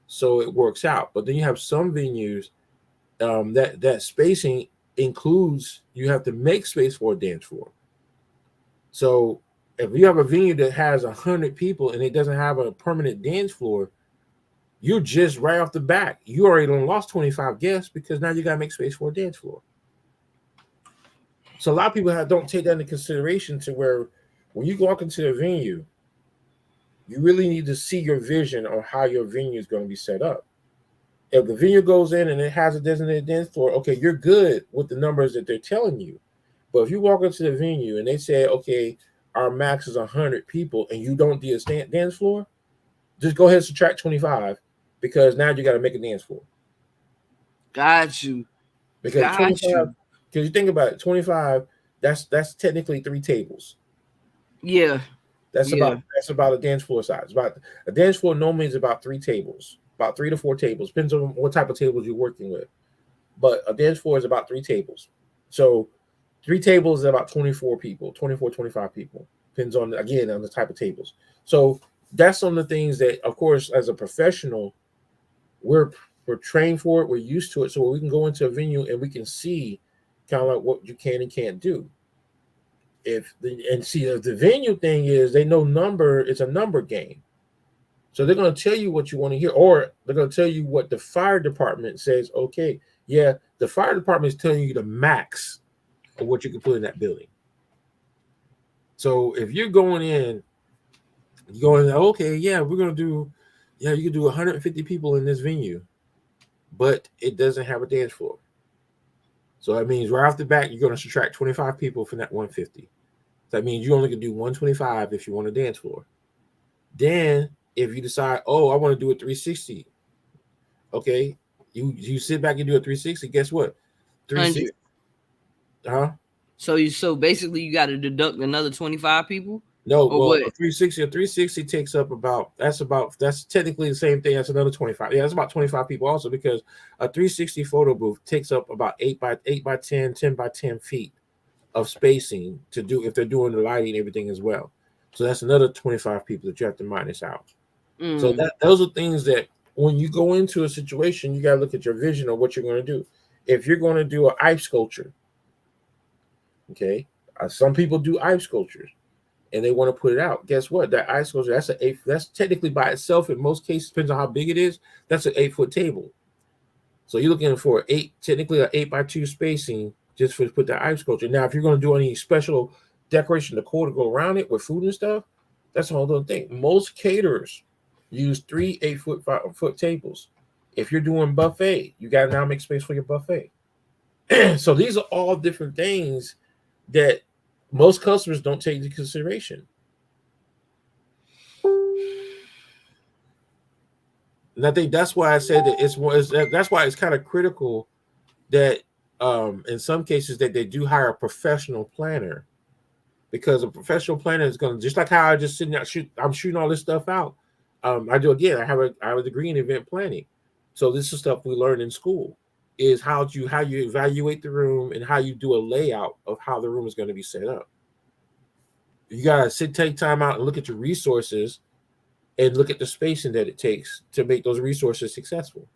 B: so it works out. But then you have some venues that spacing includes you have to make space for a dance floor. So if you have a venue that has 100 people and it doesn't have a permanent dance floor, you just right off the back, you already lost 25 guests because now you got to make space for a dance floor. So a lot of people don't take that into consideration to where when you walk into a venue, you really need to see your vision on how your venue is going to be set up. If the venue goes in and it has a designated dance floor, okay, you're good with the numbers that they're telling you. But if you walk into the venue and they say, okay, our max is 100 people and you don't do a dance floor, just go ahead and subtract 25 because now you got to make a dance floor.
A: Got you.
B: Because
A: Got
B: 25,
A: you.
B: because you think about it, 25, that's technically 3 tables.
A: Yeah. Yeah.
B: That's about a dance floor size. About a dance floor normally is about 3 tables, about 3 to 4 tables. Depends on what type of tables you're working with. But a dance floor is about 3 tables. So 3 tables is about 24 people, 24, 25 people. Depends on again on the type of tables. So that's some of the things that, of course, as a professional, we're trained for it, we're used to it. So we can go into a venue and we can see kind of like what you can and can't do. If the venue thing is they know number, it's a number game. So they're going to tell you what you want to hear, or they're going to tell you what the fire department says. Okay, yeah, the fire department is telling you the max of what you can put in that building. So if you're going in, okay, yeah, we're going to do, yeah, you can do 150 people in this venue, but it doesn't have a dance floor. So that means right off the bat, you're going to subtract 25 people from that 150. That means you only can do 125 if you want a dance floor. Then if you decide, oh, I want to do a 360, okay, you sit back and do a 360. Guess what? 360,
A: 100. So basically you got to deduct another 25 people.
B: No,
A: or
B: well,
A: what?
B: a 360 takes up that's technically the same thing. That's another 25. Yeah, that's about 25 people also, because a 360 photo booth takes up about 8 by 10, 10 by 10 feet of spacing to do if they're doing the lighting and everything as well. So that's another 25 people that you have to minus out. So those are things that when you go into a situation, you got to look at your vision of what you're going to do. If you're going to do an ice sculpture, okay, some people do ice sculptures and they want to put it out. Guess what? That ice sculpture, that's technically by itself, in most cases, depends on how big it is, that's an 8-foot table. So you're looking for technically an 8x2 spacing just for to put that ice sculpture. Now, if you're going to do any special decoration decor to go around it with food and stuff, that's a whole other thing. Most caterers use 3 8-foot tables. If you're doing buffet, you got to now make space for your buffet. So these are all different things that most customers don't take into consideration. And I think that's why I said that that's why it's kind of critical that in some cases that they do hire a professional planner, because a professional planner is going to, just like how I just sitting out I'm shooting all this stuff out. I do again. I have a degree in event planning, so this is stuff we learn in school. Is how you evaluate the room and how you do a layout of how the room is going to be set up. You gotta take time out and look at your resources and look at the spacing that it takes to make those resources successful.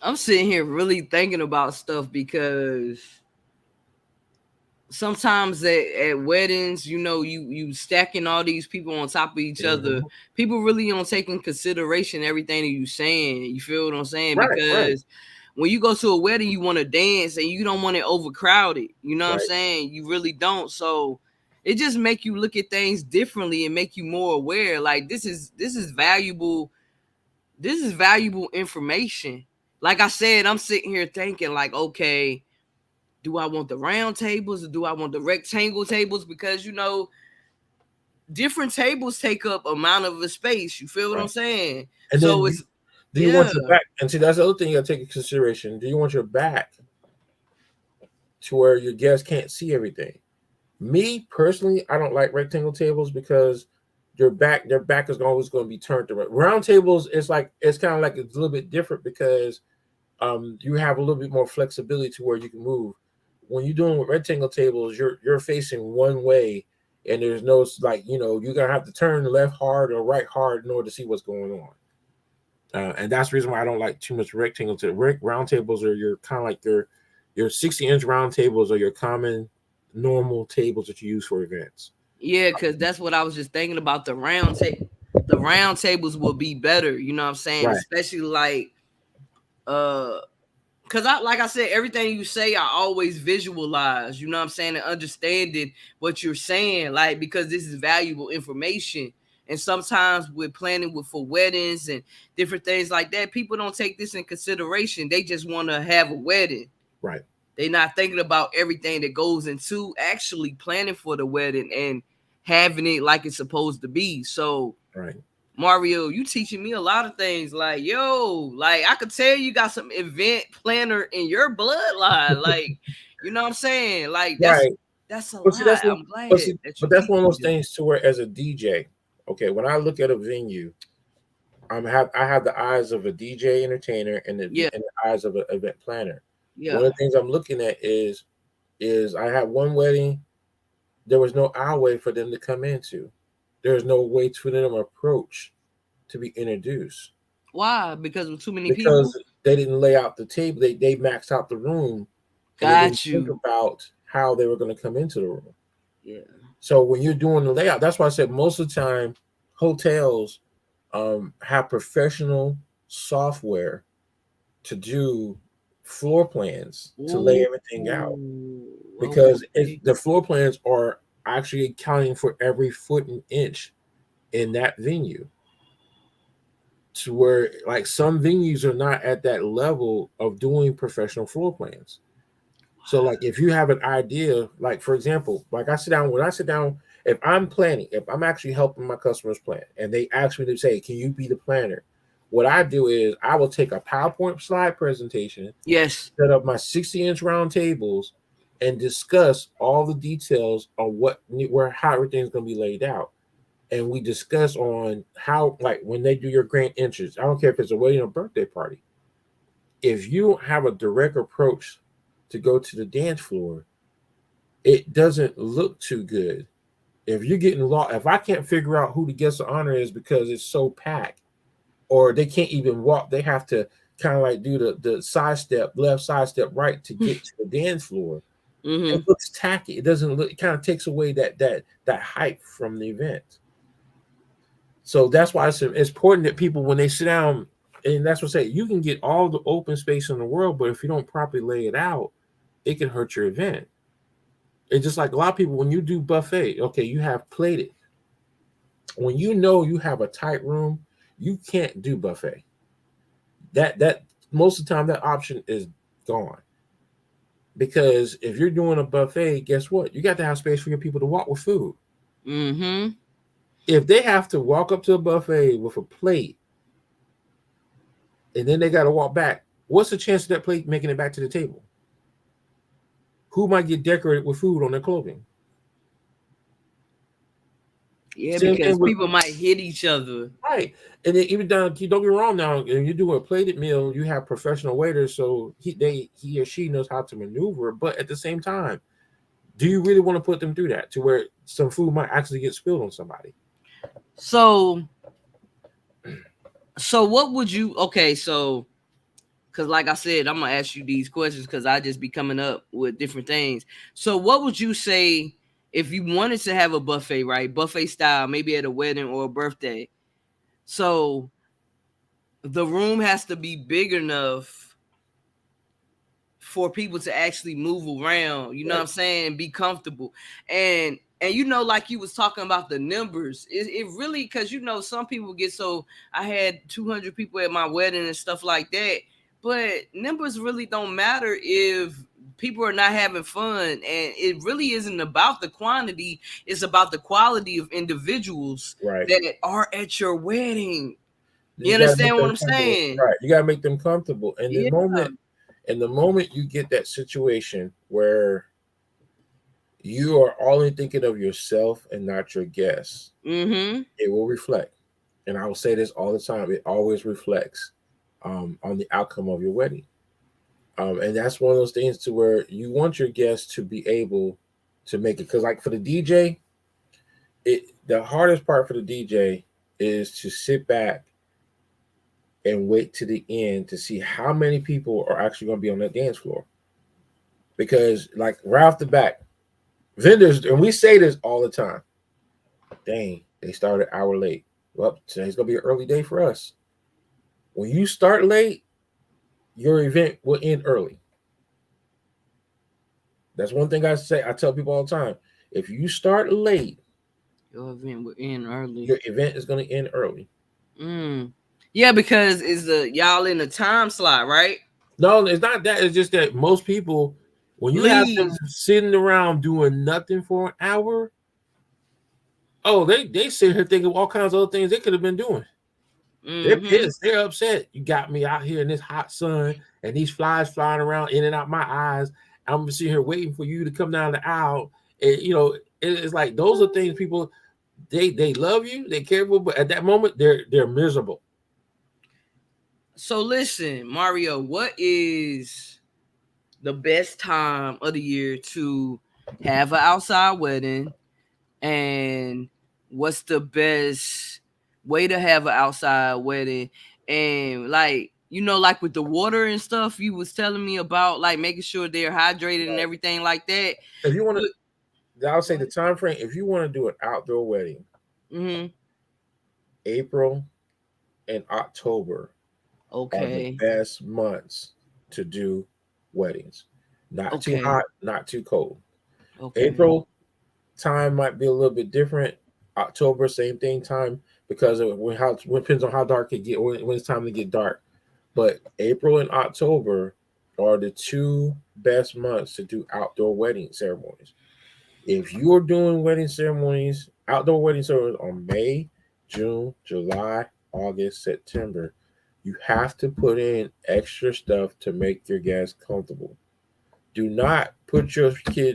A: I'm sitting here really thinking about stuff, because sometimes at weddings, you stacking all these people on top of each other. People really don't take in consideration everything that you saying. You feel what I'm saying?
B: Right,
A: because when you go to a wedding, you want to dance and you don't want it overcrowded. You know what I'm saying? You really don't. So it just make you look at things differently and make you more aware. Like this is valuable. This is valuable information. Like I said, I'm sitting here thinking like, okay, do I want the round tables or do I want the rectangle tables? Because different tables take up amount of a space. You feel what I'm saying?
B: And
A: so
B: then do you want your back? And see, that's the other thing you gotta take into consideration. Do you want your back to where your guests can't see everything? Me personally, I don't like rectangle tables because their back is always going to be turned to round tables. It's kind of like it's a little bit different because you have a little bit more flexibility to where you can move. When you're doing with rectangle tables, you're facing one way, and there's no you're gonna have to turn left hard or right hard in order to see what's going on. And that's the reason why I don't like too much rectangle tables. Round tables are your kind of like your 60-inch round tables are your common normal tables that you use for events.
A: Yeah, because that's what I was just thinking about. The round tables will be better. You know what I'm saying? Right. Especially like because like I said, everything you say, I always visualize, you know what I'm saying, and understanding what you're saying, like, because this is valuable information. And sometimes with planning for weddings and different things like that, people don't take this in consideration. They just want to have a wedding.
B: Right.
A: They're not thinking about everything that goes into actually planning for the wedding and having it like it's supposed to be. So,
B: right.
A: Mario, you teaching me a lot of things. Like, I could tell you got some event planner in your bloodline. Like, you know what I'm saying? Like, that's a lot. I'm glad.
B: But that's one of those things to where, as a DJ, okay, when I look at a venue, I have the eyes of a DJ entertainer and the eyes of an event planner. Yeah. One of the things I'm looking at is I had one wedding. There was no aisleway for them to come into. There's no way for them to approach to be introduced.
A: Why? Because of too many people?
B: Because they didn't lay out the table. They maxed out the room.
A: Got you.
B: Think about how they were going to come into the room.
A: Yeah.
B: So when you're doing the layout, that's why I said most of the time hotels have professional software to do floor plans to lay
A: Ooh,
B: everything out because
A: okay.
B: the floor plans are actually accounting for every foot and inch in that venue, to where like some venues are not at that level of doing professional floor plans. So like if you have an idea, like for example, like when I sit down, if I'm planning, if I'm actually helping my customers plan and they ask me to say, can you be the planner? What I do is I will take a PowerPoint slide presentation,
A: Yes.
B: set up my 60-inch round tables, and discuss all the details on how everything's gonna be laid out. And we discuss on how, like when they do your grand entrance, I don't care if it's a wedding or birthday party. If you don't have a direct approach to go to the dance floor, it doesn't look too good. If you're getting lost, if I can't figure out who the guest of honor is because it's so packed, or they can't even walk, they have to kind of like do the side step, left side step, right to get to the dance floor. It
A: Mm-hmm.
B: looks tacky. It doesn't look. It kind of takes away that hype from the event. So that's why it's important that people, when they sit down, and that's what I say, you can get all the open space in the world, but if you don't properly lay it out, it can hurt your event. It's just like a lot of people when you do buffet, okay, you have plated. When you know you have a tight room, you can't do buffet. That most of the time that option is gone. Because if you're doing a buffet, guess what? You got to have space for your people to walk with food.
A: Mm-hmm.
B: If they have to walk up to a buffet with a plate and then they got to walk back, what's the chance of that plate making it back to the table? Who might get decorated with food on their clothing?
A: Yeah,
B: Same thing
A: because
B: with
A: people might hit each other.
B: right. And then even down, don't get me wrong. Now, when you do a plated meal, you have professional waiters, so he or she knows how to maneuver. But at the same time, do you really want to put them through that to where some food might actually get spilled on somebody?
A: So, so what would you? Okay, so because like I said, I'm gonna ask you these questions because I just be coming up with different things. So, what would you say if you wanted to have a buffet, right? Buffet style, maybe at a wedding or a birthday. So the room has to be big enough for people to actually move around, you know what I'm
B: Right.
A: saying, be comfortable. And you know, like you was talking about the numbers, it really, because you know some people get so, I had 200 people at my wedding and stuff like that, but numbers really don't matter if people are not having fun. And it really isn't about the quantity, it's about the quality of individuals
B: Right.
A: that are at your wedding. You
B: You got to make
A: understand what
B: them
A: I'm
B: comfortable.
A: saying?
B: Right. You got to make them comfortable. And
A: Yeah.
B: the moment you get that situation where you are only thinking of yourself and not your guests,
A: Mm-hmm.
B: it will reflect. And I will say this all the time: it always reflects on the outcome of your wedding. And that's one of those things to where you want your guests to be able to make it. Because, like for the DJ, the hardest part for the DJ is to sit back and wait to the end to see how many people are actually going to be on that dance floor. Because, like right off the back, vendors, and we say this all the time, dang, they started an hour late. Well, today's going to be an early day for us. When you start late, your event will end early. That's one thing I say. I tell people all the time. If you start late,
A: Your event will end early.
B: your event is going to end early.
A: Mm. Yeah, because it's the y'all in the time slot, right?
B: No, it's not that. It's just that most people, when you have them
A: Leave.
B: sitting around doing nothing for an hour, oh, they sit here thinking of all kinds of other things they could have been doing. They're
A: Mm-hmm.
B: pissed. They're upset. You got me out here in this hot sun and these flies flying around in and out my eyes. I'm gonna sit here waiting for you to come down the aisle. And it's like those are things people they love you, they care for, but at that moment they're miserable.
A: So listen, Mario, what is the best time of the year to have an outside wedding? And what's the best way to have an outside wedding? And like, you know, like with the water and stuff you was telling me about, like making sure they're hydrated and
B: Right.
A: everything like that.
B: If you want to, I'll say the time frame. If you want to do an outdoor wedding,
A: Mm-hmm.
B: April and October are the
A: Okay.
B: best months to do weddings. Not too
A: Okay.
B: hot, not too cold.
A: Okay.
B: April time might be a little bit different. October, same thing time because of when depends on how dark it get when it's time to get dark. But April and October are the two best months to do outdoor wedding ceremonies. If you're doing wedding ceremonies, outdoor wedding ceremonies on May, June, July, August, September, you have to put in extra stuff to make your guests comfortable. Do not put your family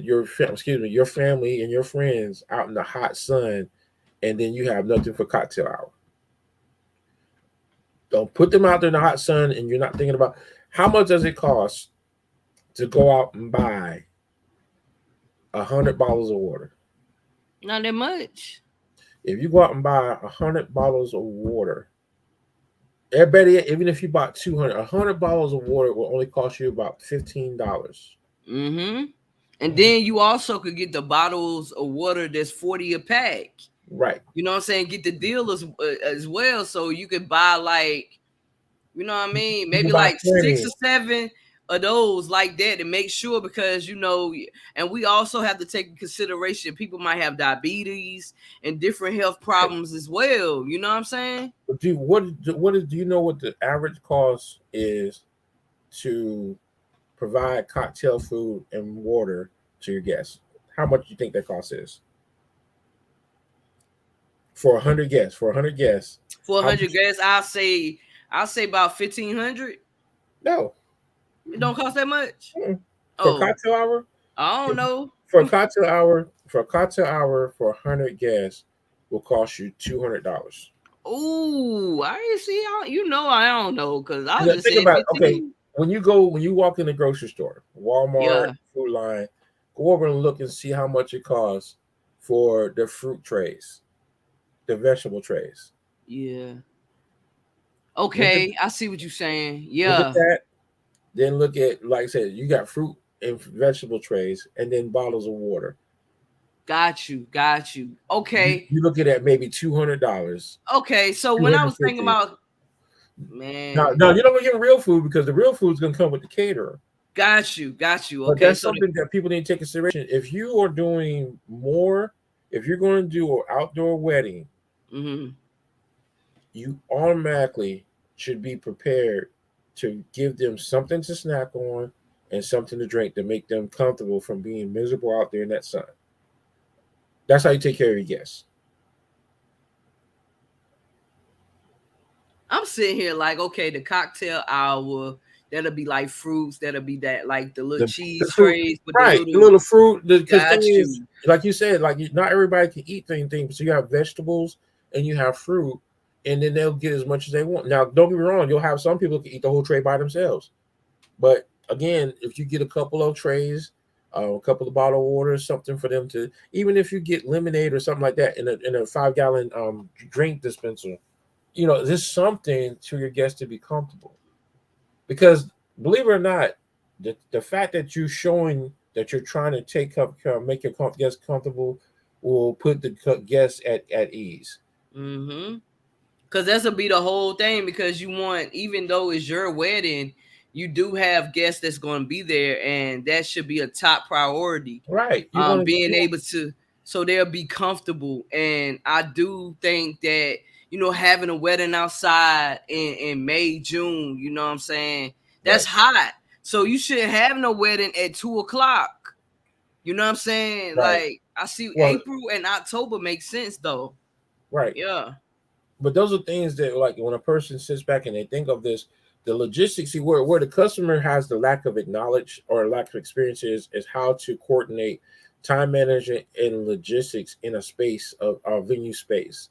B: and your friends out in the hot sun, and then you have nothing for cocktail hour. Don't put them out there in the hot sun, and you're not thinking about how much does it cost to go out and buy 100 bottles of water.
A: Not that much.
B: If you go out and buy 100 bottles of water, everybody, even if you bought 200, 100 bottles of water will only cost you about $15.
A: Mm-hmm. And then you also could get the bottles of water that's 40 a pack.
B: Right.
A: You know what I'm saying? Get the deal as well. So you could buy like, you know what I mean?
B: You can
A: Maybe
B: buy
A: like 6
B: plenty.
A: or 7 of those like that to make sure, because and we also have to take in consideration people might have diabetes and different health problems as well. You know what I'm saying?
B: But do you know what the average cost is to provide cocktail food and water to your guests? How much do you think that cost is for 100 guests? For 100 guests,
A: For
B: how
A: 100
B: much?
A: guests, I'll say about 1,500.
B: No.
A: It don't cost that much.
B: For
A: Oh,
B: cocktail hour.
A: I don't know.
B: For a cocktail hour, for 100 guests will cost you $200.
A: Ooh, I see. I don't know, because I just
B: Think
A: said
B: about it. Okay,
A: 15.
B: when you walk in the grocery store, Walmart,
A: Yeah,
B: Food Line, go over and look and see how much it costs for the fruit trays, the vegetable trays.
A: yeah.
B: Look at
A: Okay, I see what you're saying.
B: look at
A: Yeah,
B: that. Then look at, like I said, you got fruit and vegetable trays, and then bottles of water.
A: got you, got you.
B: You,
A: Okay,
B: you looking at maybe $200,
A: okay. So
B: two
A: when I
B: hundred
A: was thinking
B: fifty.
A: about,
B: Now,
A: man,
B: now you're not gonna get real food because the real food is gonna come with the caterer.
A: got you, got you.
B: But
A: Okay,
B: that's
A: so
B: something that people need to take consideration. If you are doing more, if you're going to do an outdoor wedding,
A: mm-hmm.
B: you automatically should be prepared to give them something to snack on and something to drink to make them comfortable from being miserable out there in that sun. That's how you take care of your guests.
A: I'm sitting here like, okay, the cocktail hour, that'll be like fruits, that'll be that like the little
B: The
A: cheese
B: fruit,
A: trays with the
B: right? The
A: little.
B: little fruit. Because thing
A: Got
B: is,
A: you.
B: like you said, like not everybody can eat anything. So you have vegetables and you have fruit, and then they'll get as much as they want. Now, don't get me wrong. You'll have some people who can eat the whole tray by themselves. But again, if you get a couple of trays, a couple of bottled water, something for them to, even if you get lemonade or something like that in a 5 gallon drink dispenser, there's something to your guests to be comfortable. Because believe it or not, the fact that you're showing that you're trying to make your guests comfortable will put the guests at ease.
A: Mm-hmm. Because that'll be the whole thing. Because you want, even though it's your wedding, you do have guests that's going to be there, and that should be a top priority.
B: Right. You want
A: Being
B: to.
A: able to, so they'll be comfortable. And I do think that, having a wedding outside in May, June, you know what I'm saying? That's
B: Right.
A: hot. So you shouldn't have no wedding at 2 o'clock. You know what I'm saying?
B: Right.
A: Like, I see
B: Well,
A: April and October make sense though.
B: right.
A: Yeah.
B: But those are things that, like, when a person sits back and they think of this, the logistics, see, where the customer has the lack of knowledge or lack of experiences is how to coordinate time management and logistics in a space of a venue space.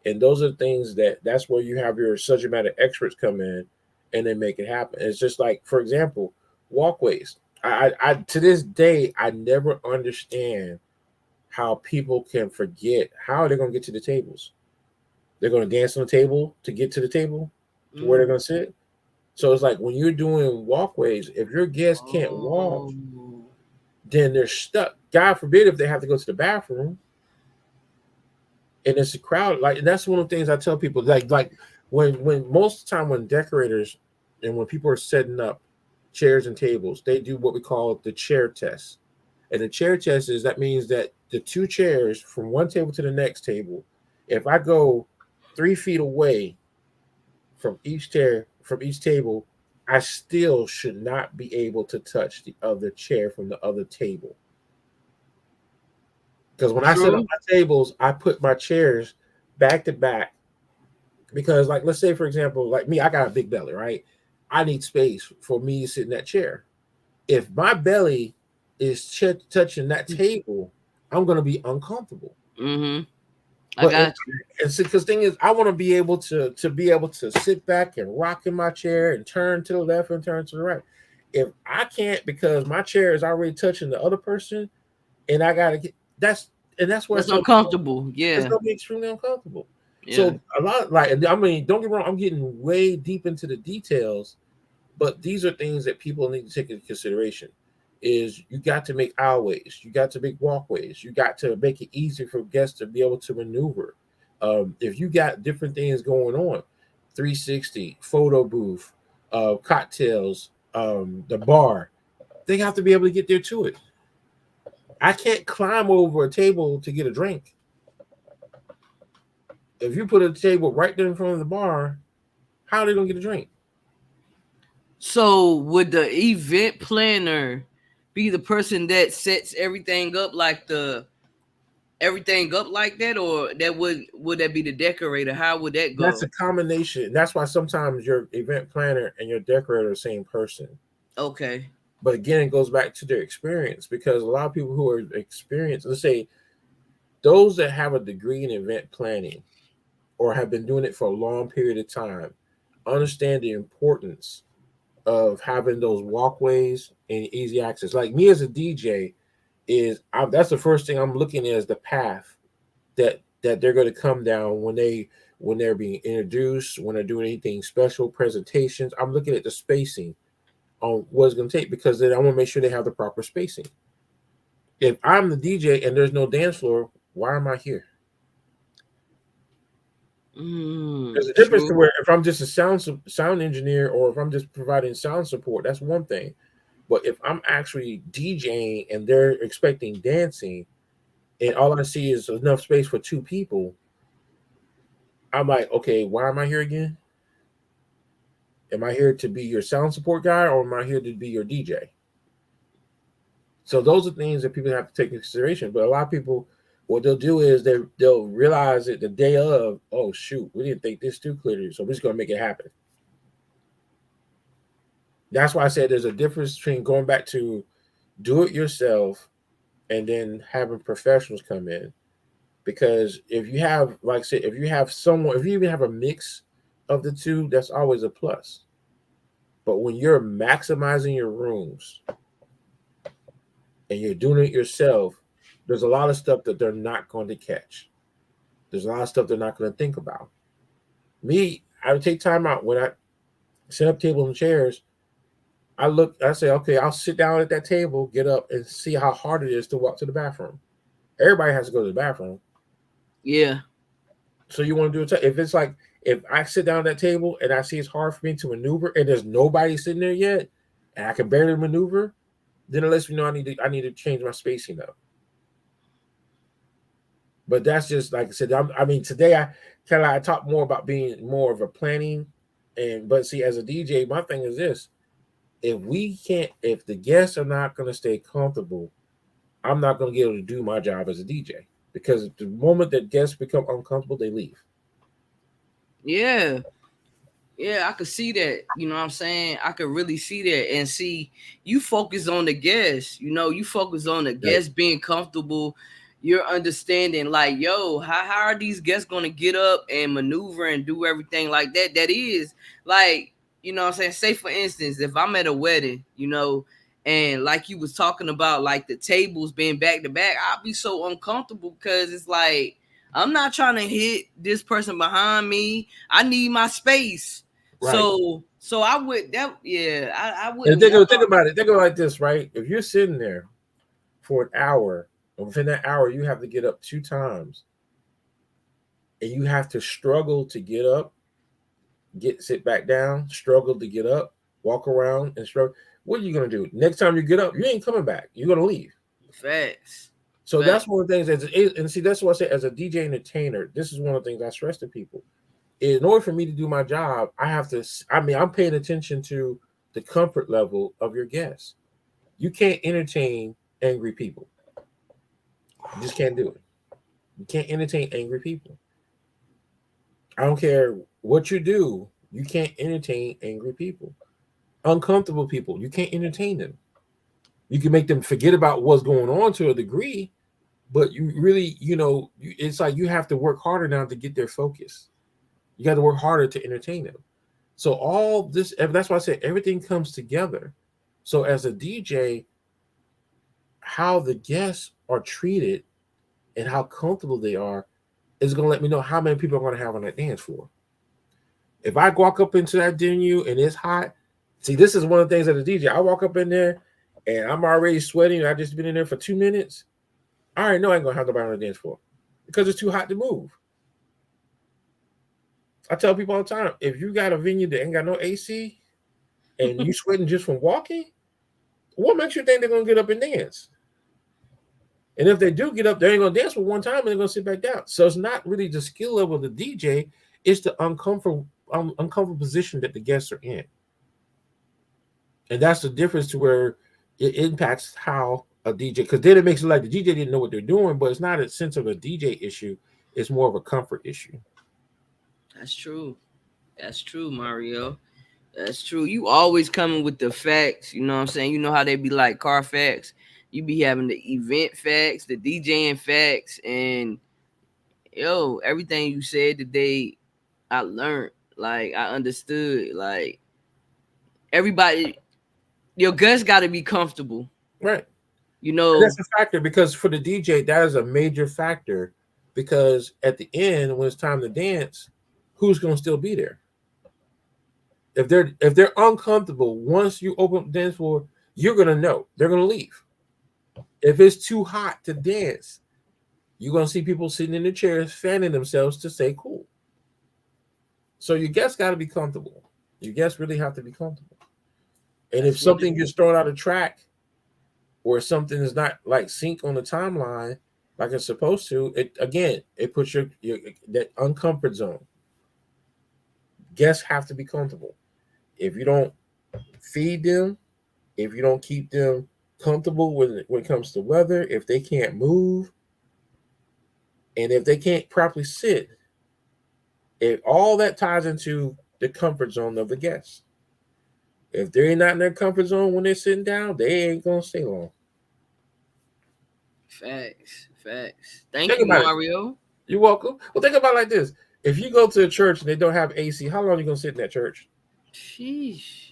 B: And those are things that's where you have your subject matter experts come in and they make it happen. It's just like, for example, walkways. I to this day I never understand how people can forget how they're gonna get to the tables. They're going to dance on the table to get to the table to where they're
A: Mm.
B: going to sit. So it's like when you're doing walkways, if your guests can't walk,
A: Oh.
B: then they're stuck. God forbid if they have to go to the bathroom. and it's a crowd. Like that's one of the things I tell people. Like when most of the time when decorators and when people are setting up chairs and tables, they do what we call the chair test. And the chair test is that means that the two chairs from one table to the next table, if I go 3 feet away from each table, I still should not be able to touch the other chair from the other table. Because when I set up
A: True.
B: my tables, I put my chairs back to back. Because, like, let's say, for example, like me, I got a big belly, right? I need space for me to sit in that chair. If my belly is touching that table, I'm going to be uncomfortable.
A: Mm-hmm. I
B: But
A: got you.
B: and so, because thing is, I want to be able to be able to sit back and rock in my chair and turn to the left and turn to the right. If I can't because my chair is already touching the other person, and I gotta get that's where I
A: That's
B: tell
A: uncomfortable.
B: it's
A: Yeah.
B: gonna be extremely uncomfortable.
A: Yeah.
B: So a lot like I mean, don't get me wrong, I'm getting way deep into the details, but these are things that people need to take into consideration. Is you got to make aisleways, you got to make walkways, you got to make it easy for guests to be able to maneuver. If you got different things going on, 360 photo booth, cocktails, the bar, they have to be able to get there to it. I can't climb over a table to get a drink. If you put a table right there in front of the bar, how are they gonna get a drink?
A: So would the event planner be the person that sets everything up like the everything up like that, or that would that be the decorator? How would that
B: That's
A: go?
B: a combination. That's why sometimes your event planner and your decorator are the same person.
A: Okay.
B: But again, it goes back to their experience because a lot of people who are experienced, let's say those that have a degree in event planning or have been doing it for a long period of time, understand the importance of having those walkways and easy access. Like me as a DJ, that's the first thing I'm looking at is the path that they're going to come down when they're being introduced, when they're doing anything special presentations. I'm looking at the spacing on what it's going to take because then I want to make sure they have the proper spacing. If I'm the DJ and there's no dance floor, why am I here? There's a difference to
A: True.
B: where if I'm just a sound engineer or if I'm just providing sound support, that's one thing. But if I'm actually DJing and they're expecting dancing, and all I see is enough space for two people, I'm like, okay, why am I here again? Am I here to be your sound support guy or am I here to be your DJ? So those are things that people have to take into consideration. But a lot of people, what they'll do is they'll realize it the day of, oh shoot, we didn't think this too clearly, so we're just gonna make it happen. That's why I said there's a difference between going back to do it yourself and then having professionals come in. Because if you have, like I said, if you have someone, if you even have a mix of the two, that's always a plus. But when you're maximizing your rooms and you're doing it yourself, there's a lot of stuff that they're not going to catch. There's a lot of stuff they're not going to think about. Me, I would take time out when I set up tables and chairs. I say, okay, I'll sit down at that table, get up, and see how hard it is to walk to the bathroom. Everybody has to go to the bathroom.
A: Yeah.
B: So you want to do it. If it's like, if I sit down at that table and I see it's hard for me to maneuver and there's nobody sitting there yet and I can barely maneuver, then it lets me know I need to change my spacing up. But that's just like I said. I mean, today I talk more about being more of a planning, but see, as a DJ, my thing is this: if the guests are not going to stay comfortable, I'm not going to be able to do my job as a DJ because the moment that guests become uncomfortable, they leave.
A: Yeah. Yeah, I could see that. You know what I'm saying? I could really see that and see you focus on the guests. You focus on the
B: Right.
A: guests being comfortable. You're understanding, like, yo, how are these guests gonna get up and maneuver and do everything like that? That is like, you know what I'm saying? Say for instance, if I'm at a wedding, and like you was talking about like the tables being back to back, I'll be so uncomfortable because it's like I'm not trying to hit this person behind me. I need my space.
B: Right.
A: So I would that yeah, I
B: And
A: wouldn't want
B: think about it. Think about it like this, right? If you're sitting there for an hour, and within that hour, you have to get up 2 times. and you have to struggle to get up, sit back down, struggle to get up, walk around and struggle. What are you gonna do? Next time you get up, you ain't coming back. You're gonna leave.
A: Facts.
B: So
A: Facts.
B: that's one of the things and see, that's what I say as a DJ entertainer, this is one of the things I stress to people. In order for me to do my job, I'm paying attention to the comfort level of your guests. You can't entertain angry people. You just can't do it. You can't entertain angry people. I don't care what you do, you can't entertain angry people. Uncomfortable people, you can't entertain them. You can make them forget about what's going on to a degree, but you really, it's like you have to work harder now to get their focus. You got to work harder to entertain them. So all this, that's why I said everything comes together. So as a DJ, how the guests are treated and how comfortable they are is going to let me know how many people are going to have on that dance floor. If I walk up into that venue and it's hot, see, this is one of the things as a DJ. I walk up in there and I'm already sweating. I've just been in there for 2 minutes. I already know I ain't going to have nobody on the dance floor because it's too hot to move. I tell people all the time, if you got a venue that ain't got no AC and you sweating just from walking, what makes you think they're going to get up and dance? And if they do get up, they ain't going to dance for one time and they're going to sit back down. So it's not really the skill level of the DJ. It's the uncomfortable position that the guests are in. And that's the difference to where it impacts how a DJ, because then it makes it like the DJ didn't know what they're doing, but it's not a sense of a DJ issue. It's more of a comfort issue.
A: That's true. That's true, Mario. That's true. You always coming with the facts. You know what I'm saying? You know how they be like car facts. You be having the event facts, the DJing facts, and everything you said today, I learned. Like I understood. Like everybody, your guests got to be comfortable,
B: right?
A: And
B: that's a factor because for the DJ, that is a major factor. Because at the end, when it's time to dance, who's going to still be there? If they're uncomfortable, once you open the dance floor, you're going to know they're going to leave. If it's too hot to dance, you're going to see people sitting in the chairs fanning themselves to stay cool. So your guests got to be comfortable. Your guests really have to be comfortable. And if something gets thrown out of track or something is not like sync on the timeline like it's supposed to, it puts your that uncomfort zone. Guests have to be comfortable. If you don't feed them, if you don't keep them comfortable when it comes to weather, if they can't move, and if they can't properly sit, all that ties into the comfort zone of the guests. If they're not in their comfort zone when they're sitting down, they ain't gonna stay long.
A: Facts. Thank you, Mario.
B: You're welcome. Well, think about it like this: if you go to a church and they don't have AC, how long are you gonna sit in that church?
A: Sheesh.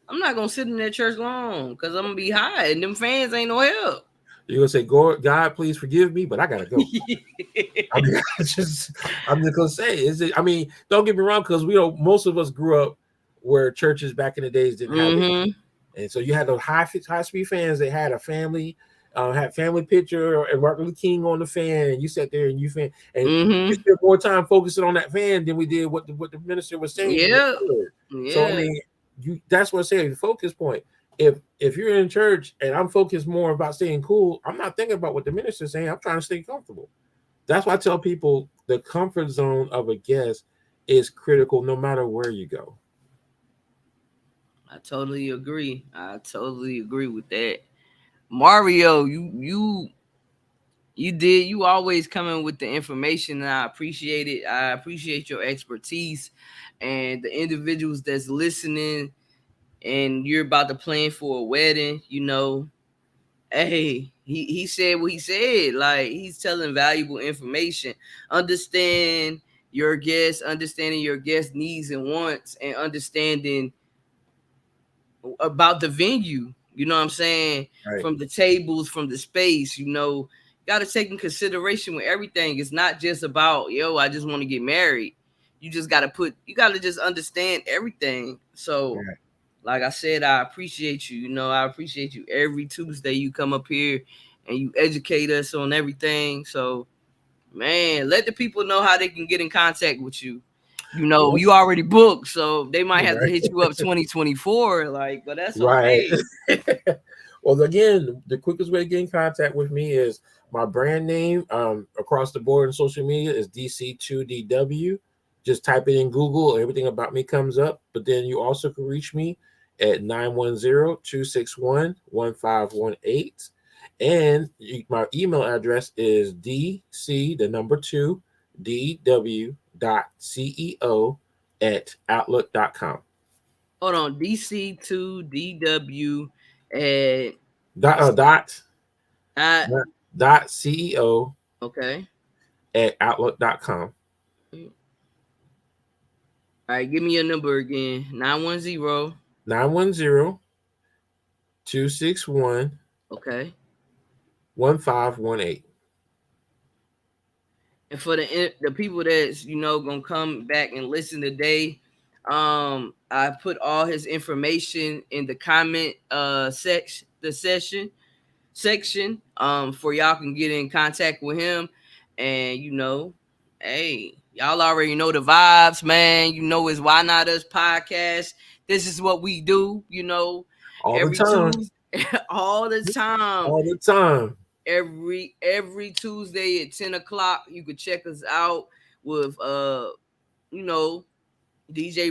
A: I'm not gonna sit in that church long because I'm gonna be hot and them fans ain't no help.
B: You're gonna say, God, please forgive me, but I gotta go. I'm just gonna say, don't get me wrong, because most of us grew up where churches back in the days didn't have it. And so you had those high speed fans that had a family, had family picture and Martin Luther King on the fan, and you sat there and you fan, and you spent more time focusing on that fan than we did what the minister was saying.
A: Yeah.
B: So that's what I say, the focus point. If you're in church and I'm focused more about staying cool, I'm not thinking about what the minister's saying. I'm trying to stay comfortable. That's why I tell people the comfort zone of a guest is critical no matter where you go.
A: I totally agree. With that. Mario, you always coming with the information, and I appreciate it. I appreciate your expertise and the individuals that's listening, and you're about to plan for a wedding, hey, he said what he said. Like, he's telling valuable information. Understanding your guests needs and wants, and understanding about the venue. You know what I'm saying?
B: Right.
A: From the tables, from the space, got to take in consideration with everything. It's not just about, I just want to get married. You just got to just understand everything. So, like I said, I appreciate you. I appreciate you every Tuesday. You come up here and you educate us on everything. So Man, let the people know how they can get in contact with you. You know, you already booked, so they might have to hit you up 2024. Like, but that's
B: Right.
A: okay.
B: Well, again, the quickest way to get in contact with me is my brand name across the board in social media is DC2DW. Just type it in Google, everything about me comes up. But then you also can reach me at 910-261-1518. And my email address is DC, the number 2, DW.CEO@outlook.com.
A: Hold on, DC2DW at
B: Dot
A: at
B: CEO
A: okay.
B: at outlook.com.
A: All right, give me your number again. 910.
B: 910-261-1518.
A: Okay. And for the people that's gonna come back and listen today, I put all his information in the comment section for y'all can get in contact with him. And hey, y'all already know the vibes, man. It's Why Not Us podcast. This is what we do,
B: All the
A: every
B: time.
A: Tuesday, all the time.
B: All the time.
A: Every Tuesday at 10 o'clock. You could check us out with DJ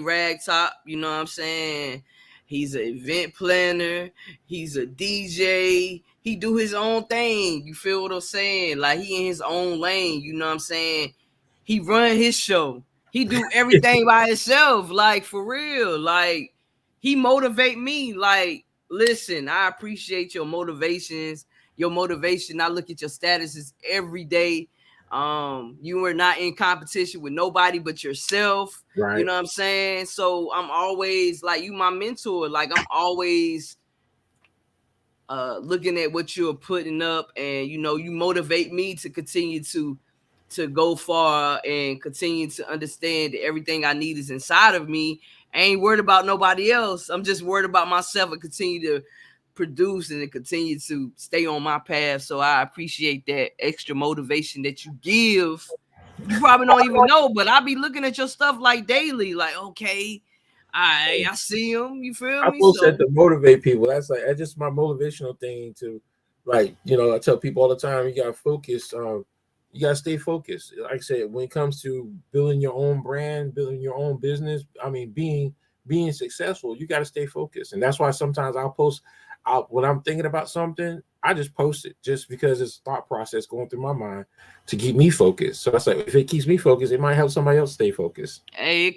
A: Ragtop, you know what I'm saying? He's an event planner, he's a DJ, he do his own thing. You feel what I'm saying? Like he in his own lane, you know what I'm saying? He run his show. He do everything by himself, like for real. Like he motivate me. Like, listen, I appreciate your motivations. Your motivation. I look at your statuses every day. You are not in competition with nobody but yourself.
B: Right.
A: You know what I'm saying? So I'm always like, you my mentor. Like I'm always looking at what you're putting up, and you motivate me to continue to go far and continue to understand that everything I need is inside of me. I ain't worried about nobody else. I'm just worried about myself and continue to produce and to continue to stay on my path. So I appreciate that extra motivation that you give. You probably don't even know, but I be looking at your stuff like daily, like, okay, I see him. You feel me?
B: I post that to motivate people. That's just my motivational thing to, like, I tell people all the time, you gotta focus. You gotta stay focused. Like I said, when it comes to building your own brand, building your own business, I mean, being successful, you gotta stay focused. And that's why sometimes I'll post when I'm thinking about something, I just post it just because it's thought process going through my mind to keep me focused. So that's like, if it keeps me focused, it might help somebody else stay focused.
A: Hey,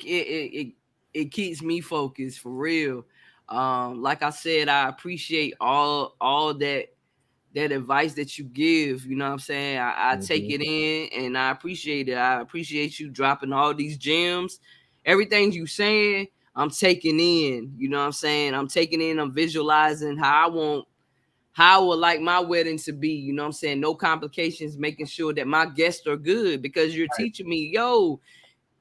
A: it keeps me focused for real. Like I said, I appreciate all that advice that you give. You know what I'm saying? I take it in and I appreciate it. I appreciate you dropping all these gems. Everything you saying, I'm taking in. You know what I'm saying? I'm taking in, I'm visualizing how I would like my wedding to be. You know what I'm saying? No complications, making sure that my guests are good, because you're teaching me,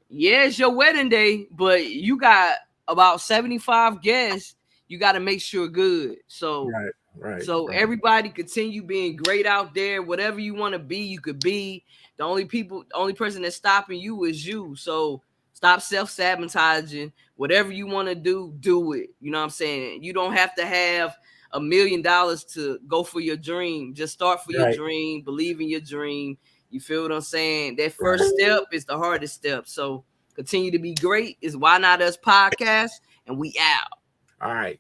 A: yeah, it's your wedding day, but you got about 75 guests. You got to make sure good. So,
B: right.
A: Everybody continue being great out there. Whatever you want to be, you could be. The only person that's stopping you is you. So stop self-sabotaging. Whatever you want to do it. You know what I'm saying? You don't have to have $1 million to go for your dream. Just start for your dream. Believe in your dream. You feel what I'm saying? That first step is the hardest step. So continue to be great. It's Why Not Us podcast, and we out.
B: All right.